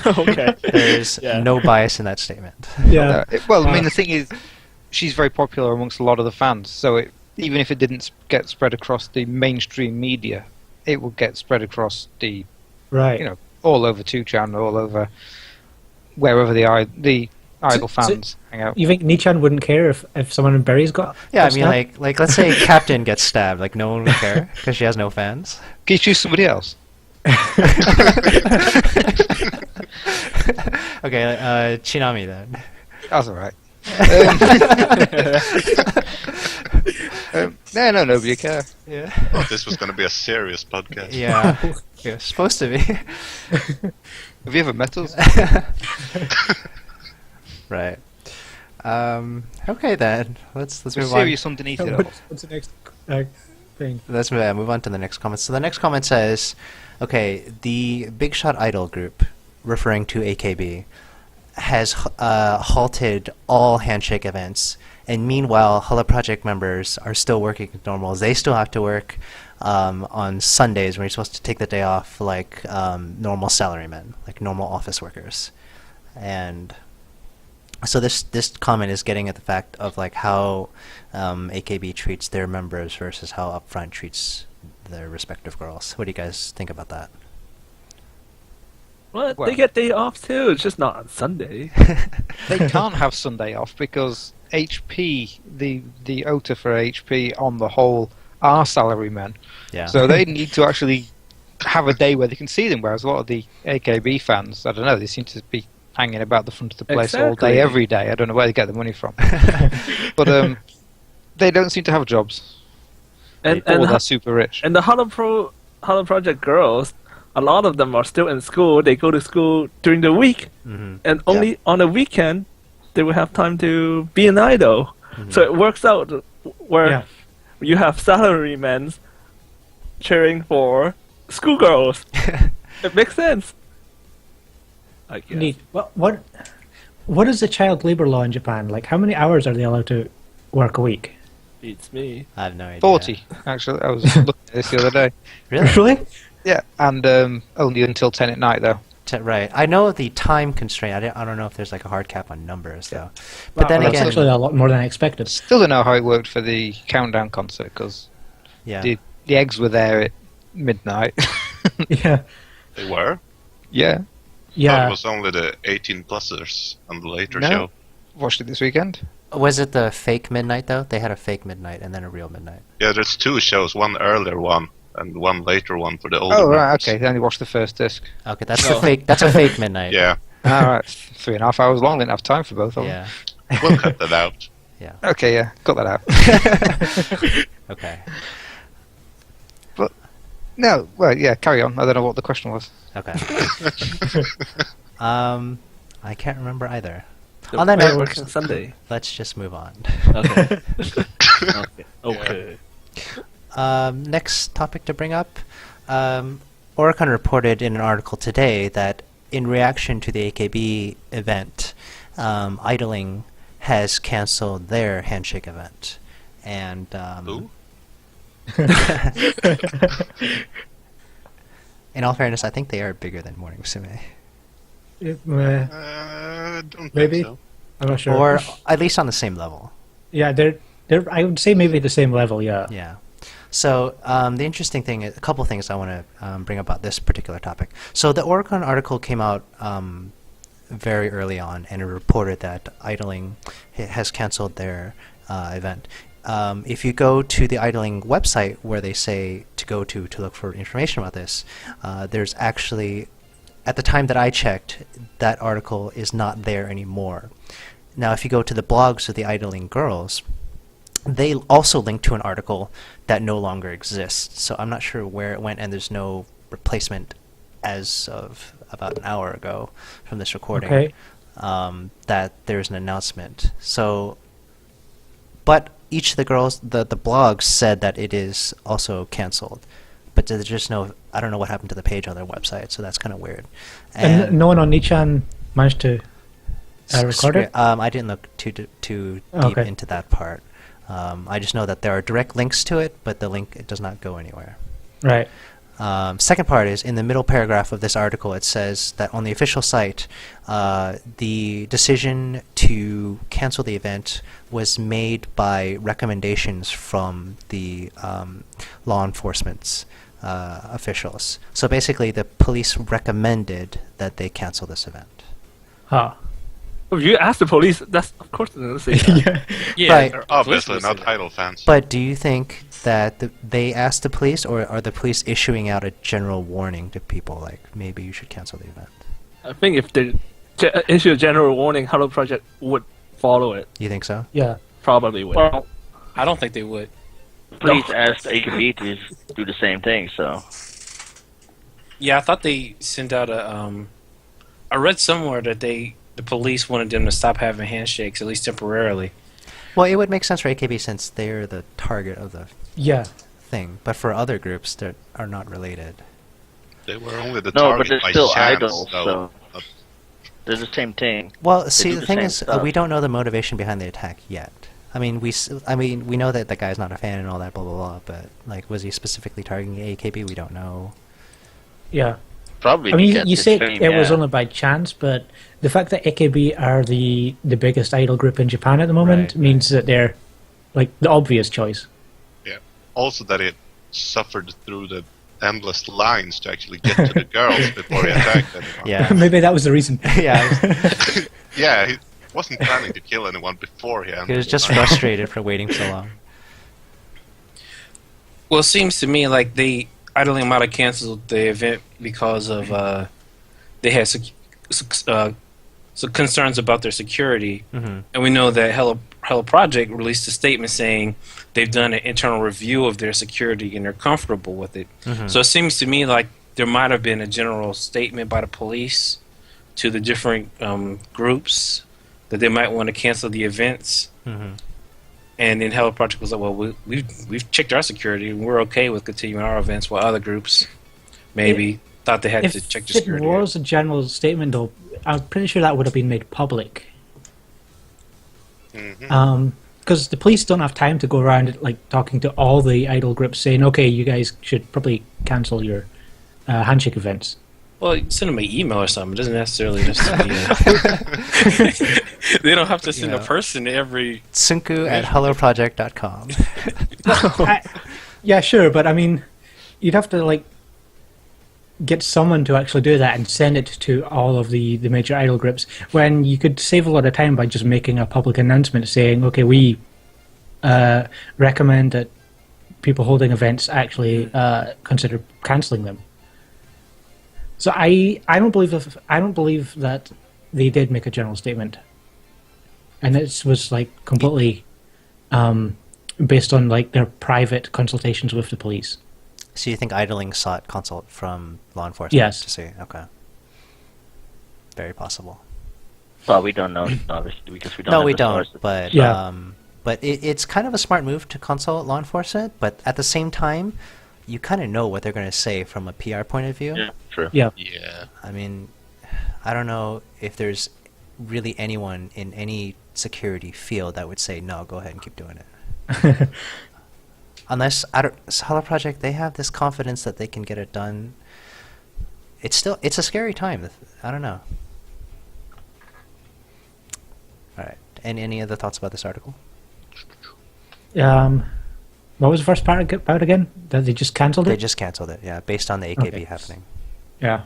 Okay. There's Yeah. no bias in that statement. Yeah. Well, I mean, the thing is, she's very popular amongst a lot of the fans. So even if it didn't get spread across the mainstream media, it would get spread across the, Right. you know, all over 2chan, all over wherever the idol So- fans hang out. You think Nichan wouldn't care if someone in Berries got? Yeah, I got mean, stabbed? like let's say Captain gets stabbed. Like, no one would care because she has no fans. Can you choose somebody else? Okay, Chinami then. That's all right. No, nobody care. Yeah. Oh, this was going to be a serious podcast. Yeah. Yeah, supposed to be. Have you ever met us? Right. Okay then. Let's We're move on. serious underneath it all. What's the next thing? Let's move on to the next comment. So the next comment says, okay, the Big Shot Idol group, referring to AKB, has halted all handshake events, and meanwhile, Hello Project members are still working as normal. They still have to work on Sundays when you're supposed to take the day off like normal salarymen, like normal office workers. And so this comment is getting at the fact of like how AKB treats their members versus how Upfront treats their respective girls. What do you guys think about that? Well, Well- they get day off too. It's just not on Sunday. They can't have Sunday off because HP, the OTA for HP on the whole are salarymen. Yeah. So they need to actually have a day where they can see them, whereas a lot of the AKB fans, I don't know, they seem to be hanging about the front of the place all Exactly. day, every day. I don't know where they get the money from. But they don't seem to have jobs. And Or and, they're super rich. and the Hello Project girls, a lot of them are still in school. They go to school during the week, Mm-hmm. and only on a weekend they will have time to be an idol. So it works out where Yeah. you have salarymen cheering for schoolgirls. It makes sense. I guess. Neat. What is the child labor law in Japan? Like, how many hours are they allowed to work a week? Beats me. I have no idea. 40, actually. I was looking at this the other day. Really? Really? Yeah, and only until 10 at night, though. Right. I know the time constraint. I don't know if there's like a hard cap on numbers though. But then That's again, actually a lot more than I expected. Still don't know how it worked for the Countdown concert, because yeah. the eggs were there at midnight. Yeah. They were? Yeah, Thought Yeah. it was only the 18-plussers on the later No. show. watched it this weekend. Was it the fake midnight though? They had a fake midnight and then a real midnight. Yeah, there's two shows, one earlier one and one later one for the older Oh, right, members. okay. They only watched the first disc. Okay, that's the fake. That's a fake midnight. Yeah, All right, 3.5 hours long. Didn't have time for both of them. Yeah. we'll cut that out. Yeah. Okay, yeah, cut that out. Okay. No, well, yeah, carry on. I don't know what the question was. Okay. I can't remember either. The On that note, working Sunday. let's just move on. Okay. Okay. Next topic to bring up. Oricon reported in an article today that in reaction to the AKB event, Idling has canceled their handshake event. And Who? in all fairness, I think they are bigger than Morning Musume. Don't Maybe. think so. I'm not sure. Or at least on the same level. Yeah, they're. I would say maybe the same level. Yeah. Yeah. So the interesting thing, a couple things I want to bring about this particular topic. So the Oricon article came out very early on, and it reported that Idling has canceled their event. If you go to the Idling website where they say to go to look for information about this, there's actually, at the time that I checked, that article is not there anymore. Now, if you go to the blogs of the Idling girls, they also link to an article that no longer exists. So I'm not sure where it went, and there's no replacement as of about an hour ago from this recording. Okay. That there's an announcement. So, but each of the girls, the blogs said that it is also canceled. But there's just no, I don't know what happened to the page on their website, so that's kind of weird. And no one on Nichan managed to record it? I didn't look too deep Okay. into that part. I just know that there are direct links to it, but the link it does not go anywhere. Right. Second part is, in the middle paragraph of this article, it says that on the official site, the decision to cancel the event was made by recommendations from the law enforcement's officials. So basically, the police recommended that they cancel this event. Huh. If you ask the police, that's of course they're gonna say that. Yeah. Yeah, Right. or Obviously, police would not say that. Idol fans. But do you think that they asked the police, or are the police issuing out a general warning to people, like, maybe you should cancel the event? I think if they issue a general warning, Hello Project would follow it. You think so? Yeah. Probably would. Well, I don't think they would. Please ask AKB to do the same thing. So Yeah, I thought they sent out a. I read somewhere that the police wanted them to stop having handshakes at least temporarily. Well, it would make sense for AKB since they're the target of the Yeah. thing, but for other groups that are not related. They were only the no, but target they're by still chance, idols. though. So they're the same thing. Well, see, do the the thing same is, stuff. we don't know the motivation behind the attack yet. I mean, we know that the guy's not a fan and all that, blah blah blah. But like, was he specifically targeting AKB? We don't know. Yeah. Probably. I mean, get you this say fame, it was yeah. only by chance, but the fact that AKB are the biggest idol group in Japan at the moment Right, means that they're like the obvious choice. Yeah. Also, that it suffered through the endless lines to actually get to the girls before he attacked anyone. Yeah. Maybe that was the reason. Yeah. Yeah, he wasn't planning to kill anyone beforehand. He was just frustrated for waiting so long. Well, it seems to me like Idling might have canceled the event because of they had some concerns about their security, and we know that Hello Project released a statement saying they've done an internal review of their security and they're comfortable with it. So it seems to me like there might have been a general statement by the police to the different groups that they might want to cancel the events. And then Hello Project was like, well, we've checked our security and we're okay with continuing our events, while other groups maybe thought they had to check the security. If it was a general statement, though, I'm pretty sure that would have been made public. Because the police don't have time to go around like talking to all the idol groups saying, okay, you guys should probably cancel your handshake events. Well, you send them an email or something. It doesn't necessarily just be they don't have to send a person to every... Tsunku at helloproject.com. Yeah, sure, but I mean, you'd have to like get someone to actually do that and send it to all of the major idol groups, when you could save a lot of time by just making a public announcement saying, okay, we recommend that people holding events actually consider cancelling them. So I don't believe that they did make a general statement, and it was like completely based on like their private consultations with the police. So you think idling sought consult from law enforcement? Yes. To see, okay. Very possible. Well, we don't know, obviously, because we don't. No, have we the don't. sources. But Yeah. but it's kind of a smart move to consult law enforcement. But at the same time, you kind of know what they're going to say from a PR point of view. Yeah, true. Yeah. Yeah. I mean, I don't know if there's really anyone in any security field that would say, no, go ahead and keep doing it. Unless, Hello Project, they have this confidence that they can get it done. It's a scary time. I don't know. Alright, and any other thoughts about this article? What was the first part about again? That they just cancelled it? They just cancelled it, yeah, based on the AKB Okay. happening. Yeah.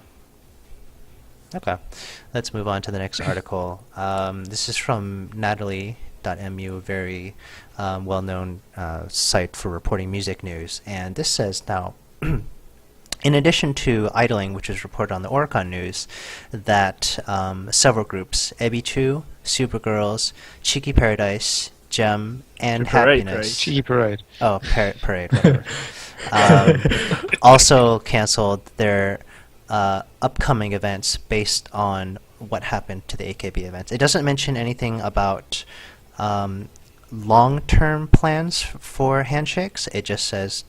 Okay, let's move on to the next article. This is from Natalie.mu, a very well-known site for reporting music news. And this says, now, in addition to idling, which was reported on the Oricon News, that several groups, Ebi2, Supergirls, Cheeky Paradise, Gem, and Parade, Happiness... Cheeky Parade. Oh, Parade, whatever. Also canceled their upcoming events based on what happened to the AKB events. It doesn't mention anything about long-term plans for handshakes. It just says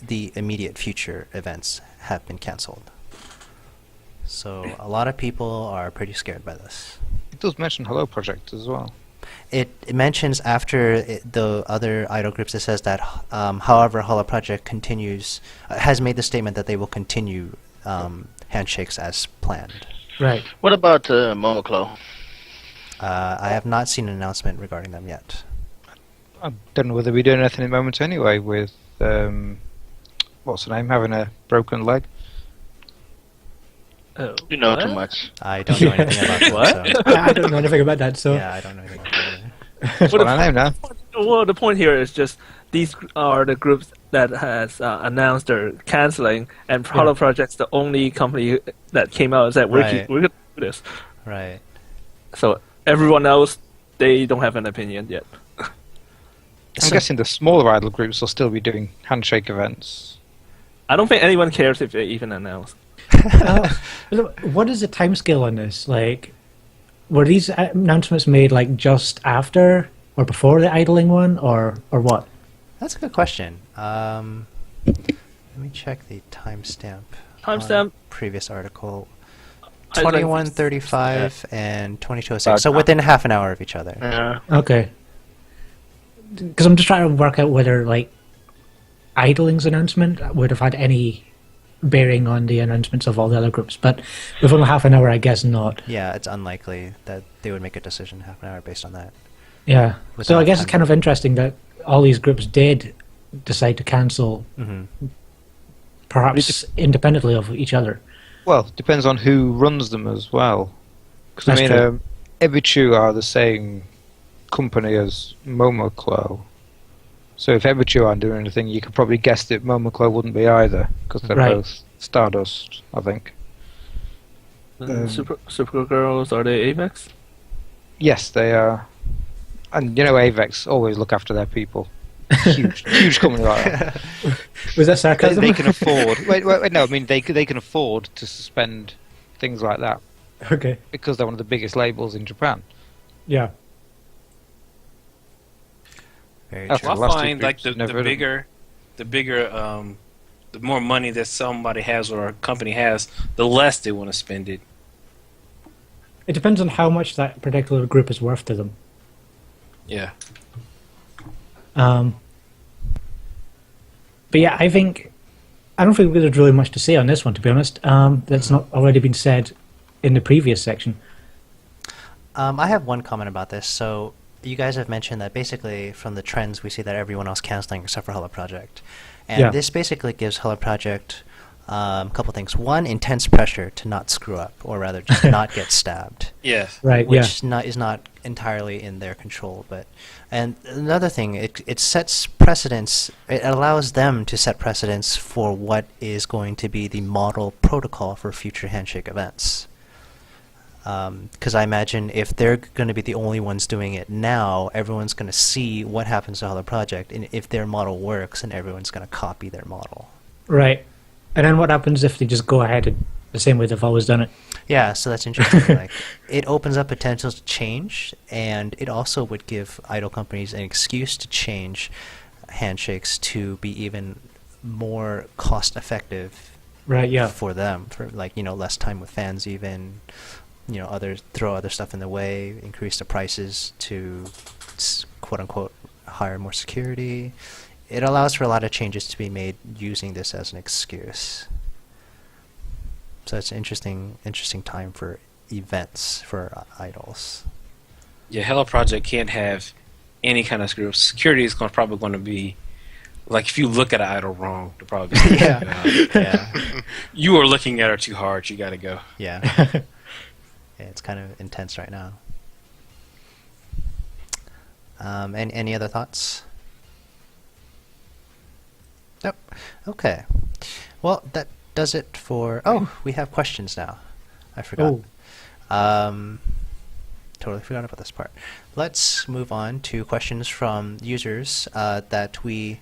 the immediate future events have been canceled. So a lot of people are pretty scared by this. It does mention Hello Project as well. It mentions after the other idol groups, it says that, however, Hello Project has made the statement that they will continue handshakes as planned. Right. What about Momoclo? I have not seen an announcement regarding them yet. I don't know whether we're doing anything at the moment anyway with, what's the name, having a broken leg. Oh, You know what? too much. I don't know anything about them. What? So, I don't know anything about that, so... yeah, I don't know anything about them. That's what I know now. Well, the point here is just these are the groups that has announced they're canceling, and Hello Project's the only company that came out and said we're Right. going to do this. Right. So everyone else, they don't have an opinion yet. I'm guessing the smaller idol groups will still be doing handshake events. I don't think anyone cares if they even announce. What is the timescale on this? Like, were these announcements made like just after or before the idling one, or what? That's a good question. Let me check the timestamp. Timestamp? Previous article. I was like- 21:35 and 22:06. So within half an hour of each other. Yeah. Okay. Because I'm just trying to work out whether like idling's announcement would have had any bearing on the announcements of all the other groups, but with only half an hour, I guess not. Yeah, it's unlikely that they would make a decision half an hour based on that. Yeah. With So I enough guess time. it's kind of interesting that all these groups did decide to cancel, perhaps independently of each other. Well, depends on who runs them as well. Because That's I true. mean, Ebichu are the same company as Momoclo. So if Ebichu aren't doing anything, you could probably guess that Momoclo wouldn't be either, because they're Right. both Stardust, I think. Supergirls, are they Avex? Yes, they are. And you know, Avex always look after their people. Huge company like that. Was that They, sarcasm? they can afford. Wait, no, I mean they can afford to suspend things like that Okay. because they're one of the biggest labels in Japan. Yeah. Very That's true. the Well, last I two find like groups the never heard of bigger, the more money that somebody has or a company has, the less they want to spend it. It depends on how much that particular group is worth to them. Yeah. But yeah, I don't think there's really much to say on this one, to be honest. That's not already been said in the previous section. I have one comment about this. So you guys have mentioned that basically from the trends we see that everyone else canceling except for Hello Project. And Yeah. this basically gives Hello Project a couple things. One, intense pressure to not screw up, or rather just not get stabbed. Yes. Right, Which is not entirely in their control. And another thing, it sets precedents. It allows them to set precedents for what is going to be the model protocol for future handshake events. Because I imagine if they're going to be the only ones doing it now, everyone's going to see what happens to Hello Project, and if their model works, and everyone's going to copy their model. Right. And then what happens if they just go ahead and the same way they've always done it? Yeah, so that's interesting. Like, it opens up potential to change, and it also would give idol companies an excuse to change handshakes to be even more cost-effective Right, yeah. for them, for like, less time with fans, even, throw other stuff in the way, increase the prices to quote-unquote hire more security. It allows for a lot of changes to be made using this as an excuse. So it's an interesting time for events for idols. Yeah, Hello Project can't have any kind of security. Security is probably going to be like if you look at an idol wrong, they're probably going to Yeah. You are looking at her too hard. You got to go. Yeah. Yeah, it's kind of intense right now. Any other thoughts? Nope. Okay. Well, that does it for... Oh, we have questions now. I forgot. Totally forgot about this part. Let's move on to questions from users that we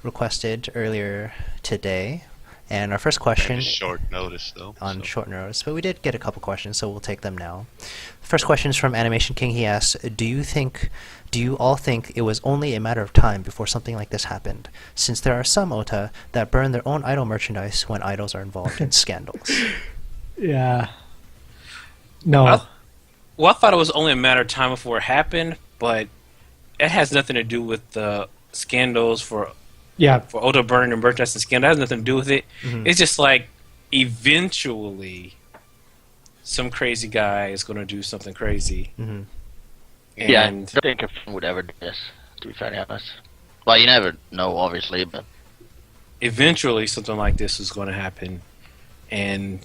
requested earlier today. And our first question... Short notice, though. On short notice, but we did get a couple questions, so we'll take them now. First question is from Animation King. He asks, do you all think it was only a matter of time before something like this happened, since there are some ota that burn their own idol merchandise when idols are involved in scandals? Yeah. No. Well, I thought it was only a matter of time before it happened, but it has nothing to do with the scandals for ota burning and merchandise and scandal. It has nothing to do with it. Mm-hmm. It's just like eventually some crazy guy is going to do something crazy. Mm-hmm. Yeah, I And don't think a film would ever do this, to be fairly honest. Well, you never know, obviously, but... eventually something like this is going to happen, and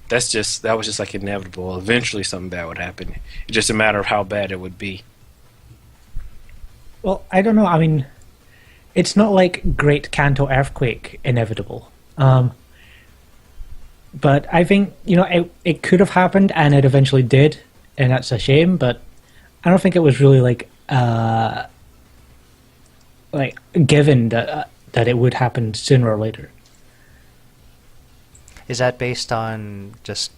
that was just like inevitable. Eventually something bad would happen. It's just a matter of how bad it would be. Well, I don't know. I mean, it's not like Great Kanto earthquake inevitable. But I think, it could have happened, and it eventually did, and that's a shame, but I don't think it was really like like given that it would happen sooner or later. Is that based on just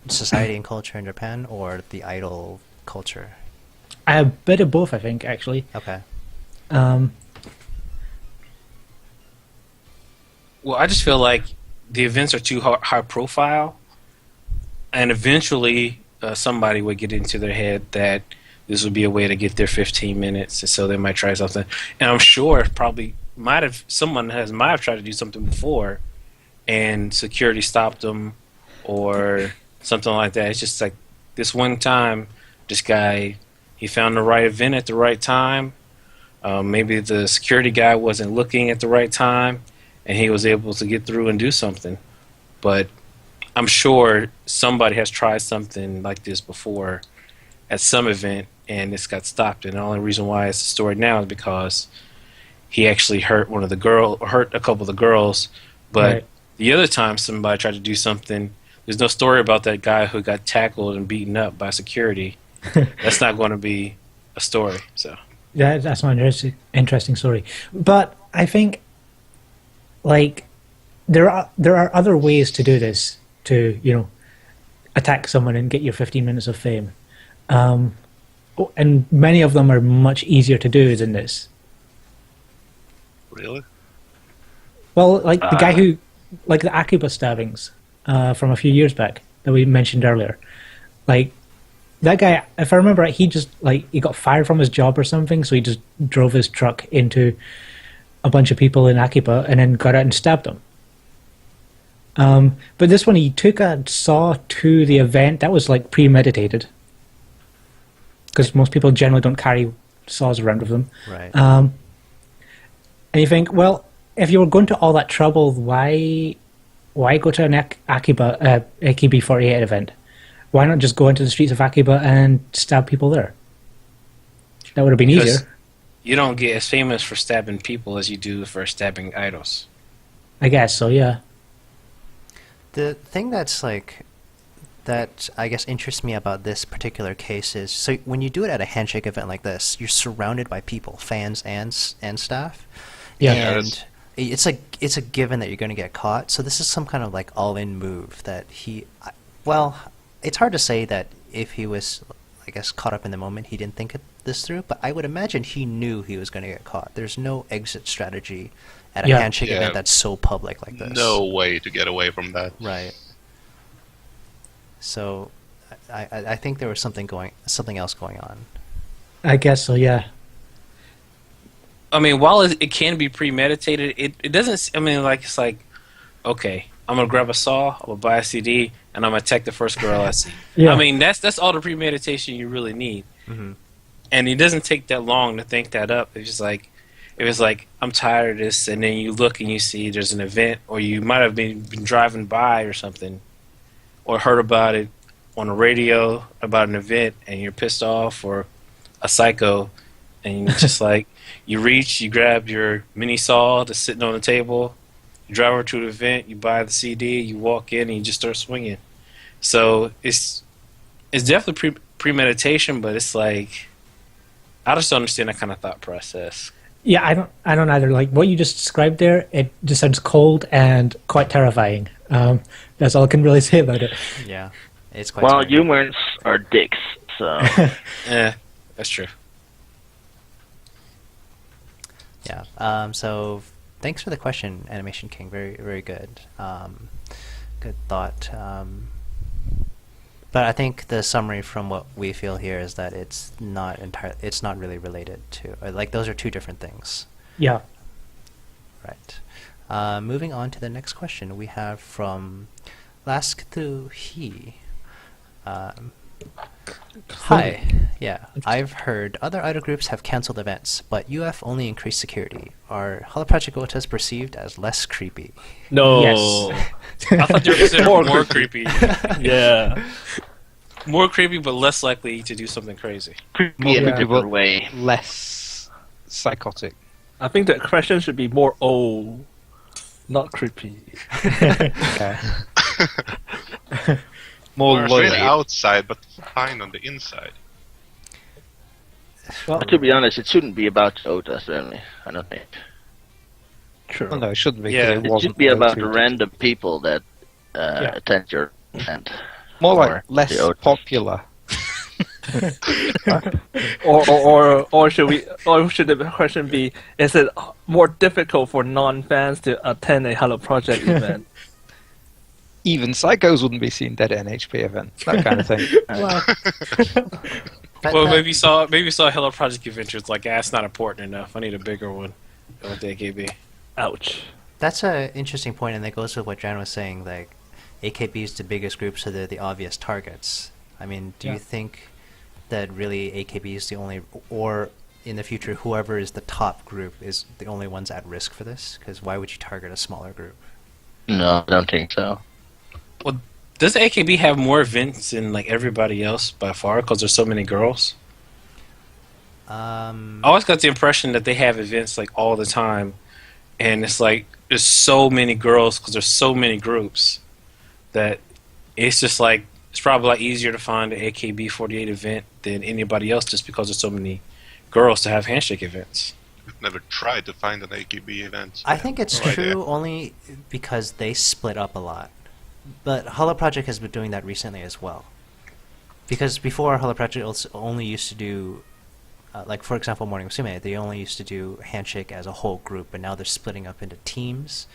society and culture in Japan, or the idol culture? A bit of both, I think, actually. Okay. Well, I just feel like the events are too high profile, and eventually somebody would get into their head that this would be a way to get their 15 minutes, and so they might try something. And I'm sure probably might have tried to do something before, and security stopped them or something like that. It's just like this one time, this guy, he found the right event at the right time. Maybe the security guy wasn't looking at the right time, and he was able to get through and do something. But I'm sure somebody has tried something like this before at some event, and it's got stopped. And the only reason why it's a story now is because he actually hurt a couple of the girls. But Right. the other time somebody tried to do something, there's no story about that guy who got tackled and beaten up by security. That's not going to be a story. So Yeah, that's an interesting story. But I think, like, there are other ways to do this, to, attack someone and get your 15 minutes of fame. And many of them are much easier to do than this. Really? Well, like the guy who, like the Akiba stabbings from a few years back that we mentioned earlier. Like, that guy, if I remember right, he got fired from his job or something, so he just drove his truck into a bunch of people in Akiba and then got out and stabbed them. But this one, he took a saw to the event. That was like premeditated, because most people generally don't carry saws around with them. Right. And you think, well, if you were going to all that trouble, why go to an Akiba AKB48 event? Why not just go into the streets of Akiba and stab people there? That would have been Because easier. you don't get as famous for stabbing people as you do for stabbing idols. I guess so, yeah. The thing that I guess interests me about this particular case is, so when you do it at a handshake event like this, you're surrounded by people, fans and staff. Yeah. And it's a given that you're going to get caught. So this is some kind of like all-in move that it's hard to say that if he was, I guess, caught up in the moment, he didn't think this through, but I would imagine he knew he was going to get caught. There's no exit strategy at a handshake event that's so public like this. No way to get away from that. Right. So I think there was something else going on. I guess so, yeah. I mean, while it can be premeditated, it doesn't. I mean, like, it's like, okay, I'm gonna grab a saw, I'm gonna buy a CD, and I'm gonna attack the first girl I see. Yeah. I mean, that's all the premeditation you really need. Mm-hmm. And it doesn't take that long to think that up. It's just like, it was like, I'm tired of this, and then you look and you see there's an event, or you might have been driving by or something, or heard about it on the radio about an event, and you're pissed off, or a psycho, and you're just like, you grab your mini saw that's sitting on the table, you drive over to the event, you buy the CD, you walk in, and you just start swinging. So it's definitely premeditation, but it's like, I just don't understand that kind of thought process. Yeah, I don't either. Like, what you just described there, it just sounds cold and quite terrifying. That's all I can really say about it. Yeah, it's quite. Well, scary. humans are dicks, so Yeah, that's true. Yeah. So thanks for the question, Animation King. Very, very good. Good thought. But I think the summary from what we feel here is that it's not really related to, like, those are two different things. Yeah. Right. Moving on to the next question, we have from Lasktu He. Hi. Yeah, I've heard other idol groups have cancelled events, but UF only increased security. Are Holoproject Gotas perceived as less creepy? No. Yes. I thought they were considered more creepy. Yeah. More creepy, but less likely to do something crazy. creepy in a Yeah. different way. Less psychotic. I think the question should be more old, not creepy. Okay. More We're loyal. really outside, but fine on the inside. Well, But to be honest, it shouldn't be about Dota, certainly. I don't think. true. Well, no, it shouldn't be. 'Cause Yeah. it It wasn't should be about the voted. random people that Yeah. attend your event. More or like less the Otas. popular. Or should we? Or should the question be: is it more difficult for non-fans to attend a Hello Project event? Even psychos wouldn't be seen dead at NHP events. That kind of thing. Well, Well, maybe you saw a Hello Project event. It's like, it's not important enough. I need a bigger one with the AKB. Ouch. That's an interesting point, and that goes with what Dran was saying. Like, AKB is the biggest group, so they're the obvious targets. I mean, do you think that really AKB is the only, or in the future, whoever is the top group is the only ones at risk for this? Because why would you target a smaller group? No, I don't think so. Well, does AKB have more events than like everybody else by far? Because there's so many girls. I always got the impression that they have events like all the time, and it's like there's so many girls because there's so many groups that it's just like it's probably a lot easier to find an AKB48 event than anybody else just because there's so many girls to have handshake events. We've never tried to find an AKB event. I think it's No true idea. only because they split up a lot. But Hello Project has been doing that recently as well. Because before, Hello Project only used to do, like for example, Morning Musume, they only used to do handshake as a whole group, but now they're splitting up into teams,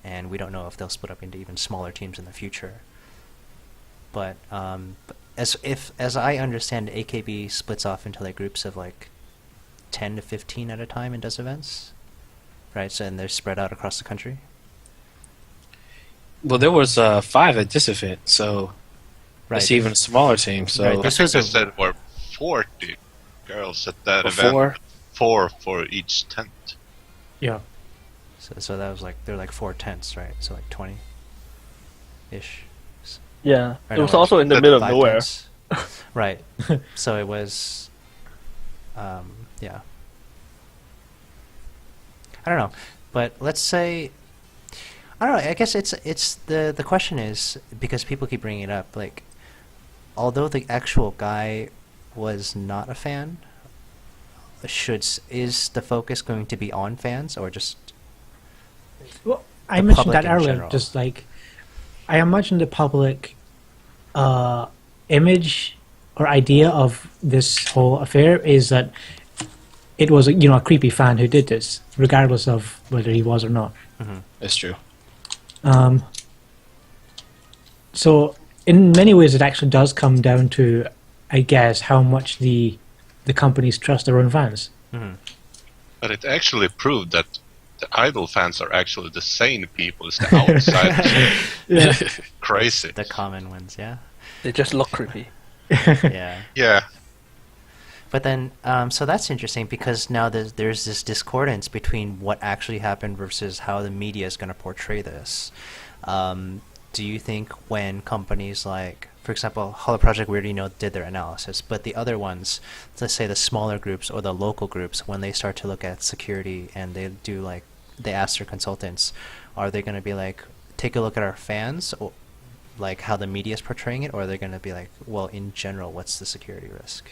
and we don't know if they'll split up into even smaller teams in the future. But as I understand, AKB splits off into like groups of like 10 to 15 at a time and does events, right? So and they're spread out across the country. Well, there was 5 at this event, so Right. it's even a smaller team. So Right, I this think was they a- said there were 40 girls at that Before? event. 4 for each tent. yeah. So that was like they're like 4 tents, right? So like 20 ish. Yeah, Or it no, was also in the middle of 5 nowhere. tents. Right. So it was yeah. I don't know. But let's say I don't know, I guess it's the question is because people keep bringing it up, like although the actual guy was not a fan, is the focus going to be on fans or just Well, I the mentioned that public in earlier. general? Just like I imagine the public image or idea of this whole affair is that it was a creepy fan who did this, regardless of whether he was or not. that's true. So in many ways, it actually does come down to, I guess, how much the companies trust their own fans. But it actually proved that the idol fans are actually the sane people as the outsiders. Yeah. Crazy. the common ones, yeah? They just look creepy. Yeah. Yeah. But then, so that's interesting because now there's this discordance between what actually happened versus how the media is going to portray this. Do you think when companies like, for example, Hello Project, we already know did their analysis, but the other ones, let's say the smaller groups or the local groups, when they start to look at security and they ask their consultants, are they going to be like, take a look at our fans, or like how the media is portraying it, or are they going to be like, well, in general, what's the security risk?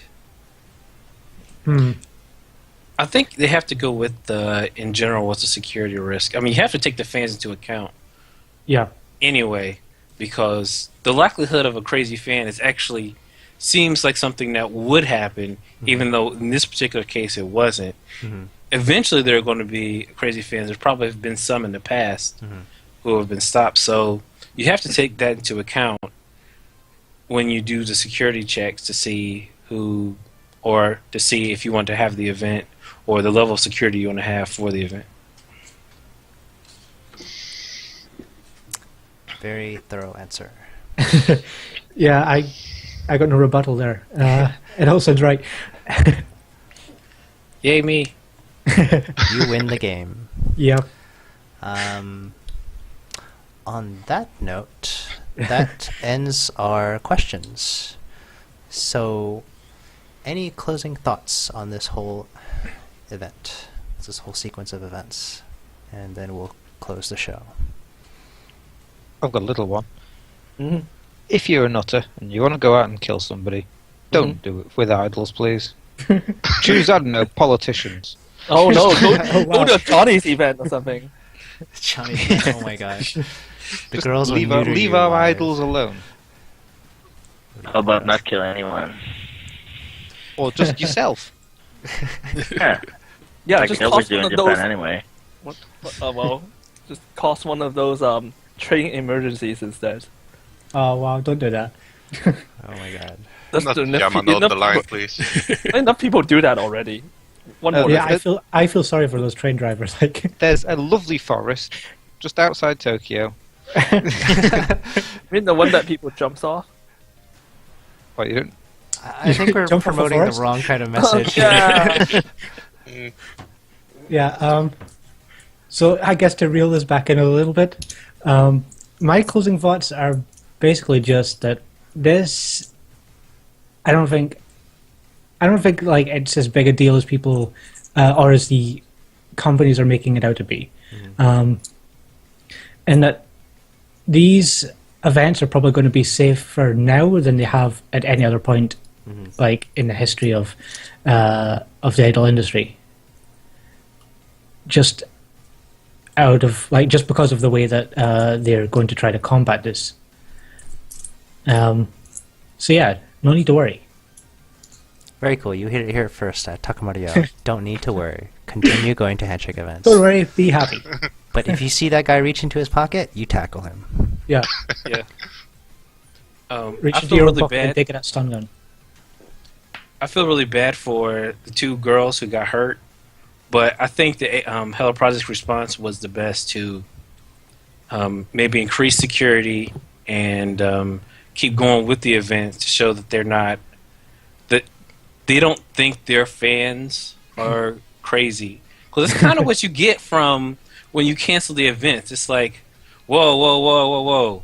I think they have to go with the, in general, what's the security risk. I mean, you have to take the fans into account Yeah. anyway, because the likelihood of a crazy fan is actually seems like something that would happen, even though in this particular case it wasn't. Eventually there are going to be crazy fans. There's probably have been some in the past who have been stopped. So you have to take that into account when you do the security checks to see who, or to see if you want to have the event or the level of security you want to have for the event. Very thorough answer. Yeah, I got no rebuttal there. It all sounds right. Yay me! You win the game. Yeah. On that note, that ends our questions. So, any closing thoughts on this whole event, this whole sequence of events? And then we'll close the show. I've got a little one. Mhm. If you're a nutter and you want to go out and kill somebody, don't do it with idols, please. Choose, I don't know, politicians. Oh no, wow. go to a Johnny's event or something. Johnny, oh my gosh. The Just girls will leave, neuter leave you our live. idols alone. How about not kill anyone? Or just yourself. Yeah, Yeah, like just nobody's cost one doing of Japan those. anyway. Well, just cost one of those train emergencies instead. Oh wow! Don't do that. Oh my god. That's Not enough, Yamanote the line, people, please. enough people do that already. One more. Yeah, I feel sorry for those train drivers. Like, There's a lovely forest just outside Tokyo. I mean the one that people jumps off. What, you don't? I think we're Jump off a promoting the forest? wrong kind of message. Yeah. yeah. So I guess to reel this back in a little bit, my closing thoughts are basically just that this. I don't think like it's as big a deal as people or as the companies are making it out to be, and that these events are probably going to be safer now than they have at any other point, like in the history of the idol industry. Just out of just because of the way that they're going to try to combat this. So yeah, no need to worry. Very cool. You hear it here first at Takamario. Don't need to worry. Continue going to handshake events. Don't worry, be happy. But if you see that guy reach into his pocket, you tackle him. Yeah, Yeah. reach I into feel your really pocket and bad. take it at stun gun. I feel really bad for the two girls who got hurt, but I think the Hello Project's response was the best to maybe increase security and keep going with the event to show that they're not that they don't think their fans are crazy. Because it's kind of what you get from when you cancel the events. It's like, whoa.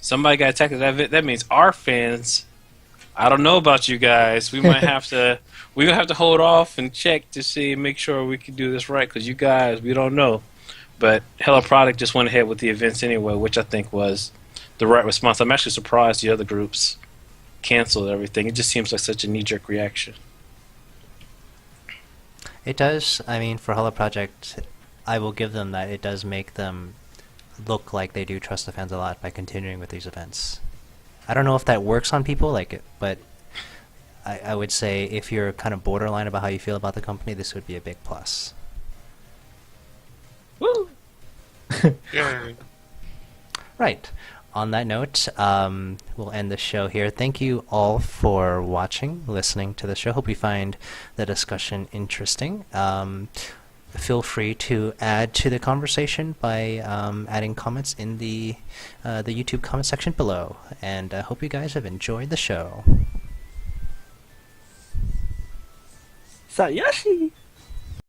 Somebody got attacked at that event. That means our fans. I don't know about you guys. We might have to. We're gonna have to hold off and check to see, make sure we can do this right. Because you guys, we don't know. But Hello Product just went ahead with the events anyway, which I think was the right response. I'm actually surprised the other groups canceled everything. It just seems like such a knee-jerk reaction. It does. I mean, for Hello Project, I will give them that. It does make them look like they do trust the fans a lot by continuing with these events. I don't know if that works on people like it, but I would say if you're kind of borderline about how you feel about the company, this would be a big plus. Woo! Yay. Right. On that note, we'll end the show here. Thank you all for watching, listening to the show. Hope you find the discussion interesting. Feel free to add to the conversation by adding comments in the YouTube comment section below. And I hope you guys have enjoyed the show. Sayashi!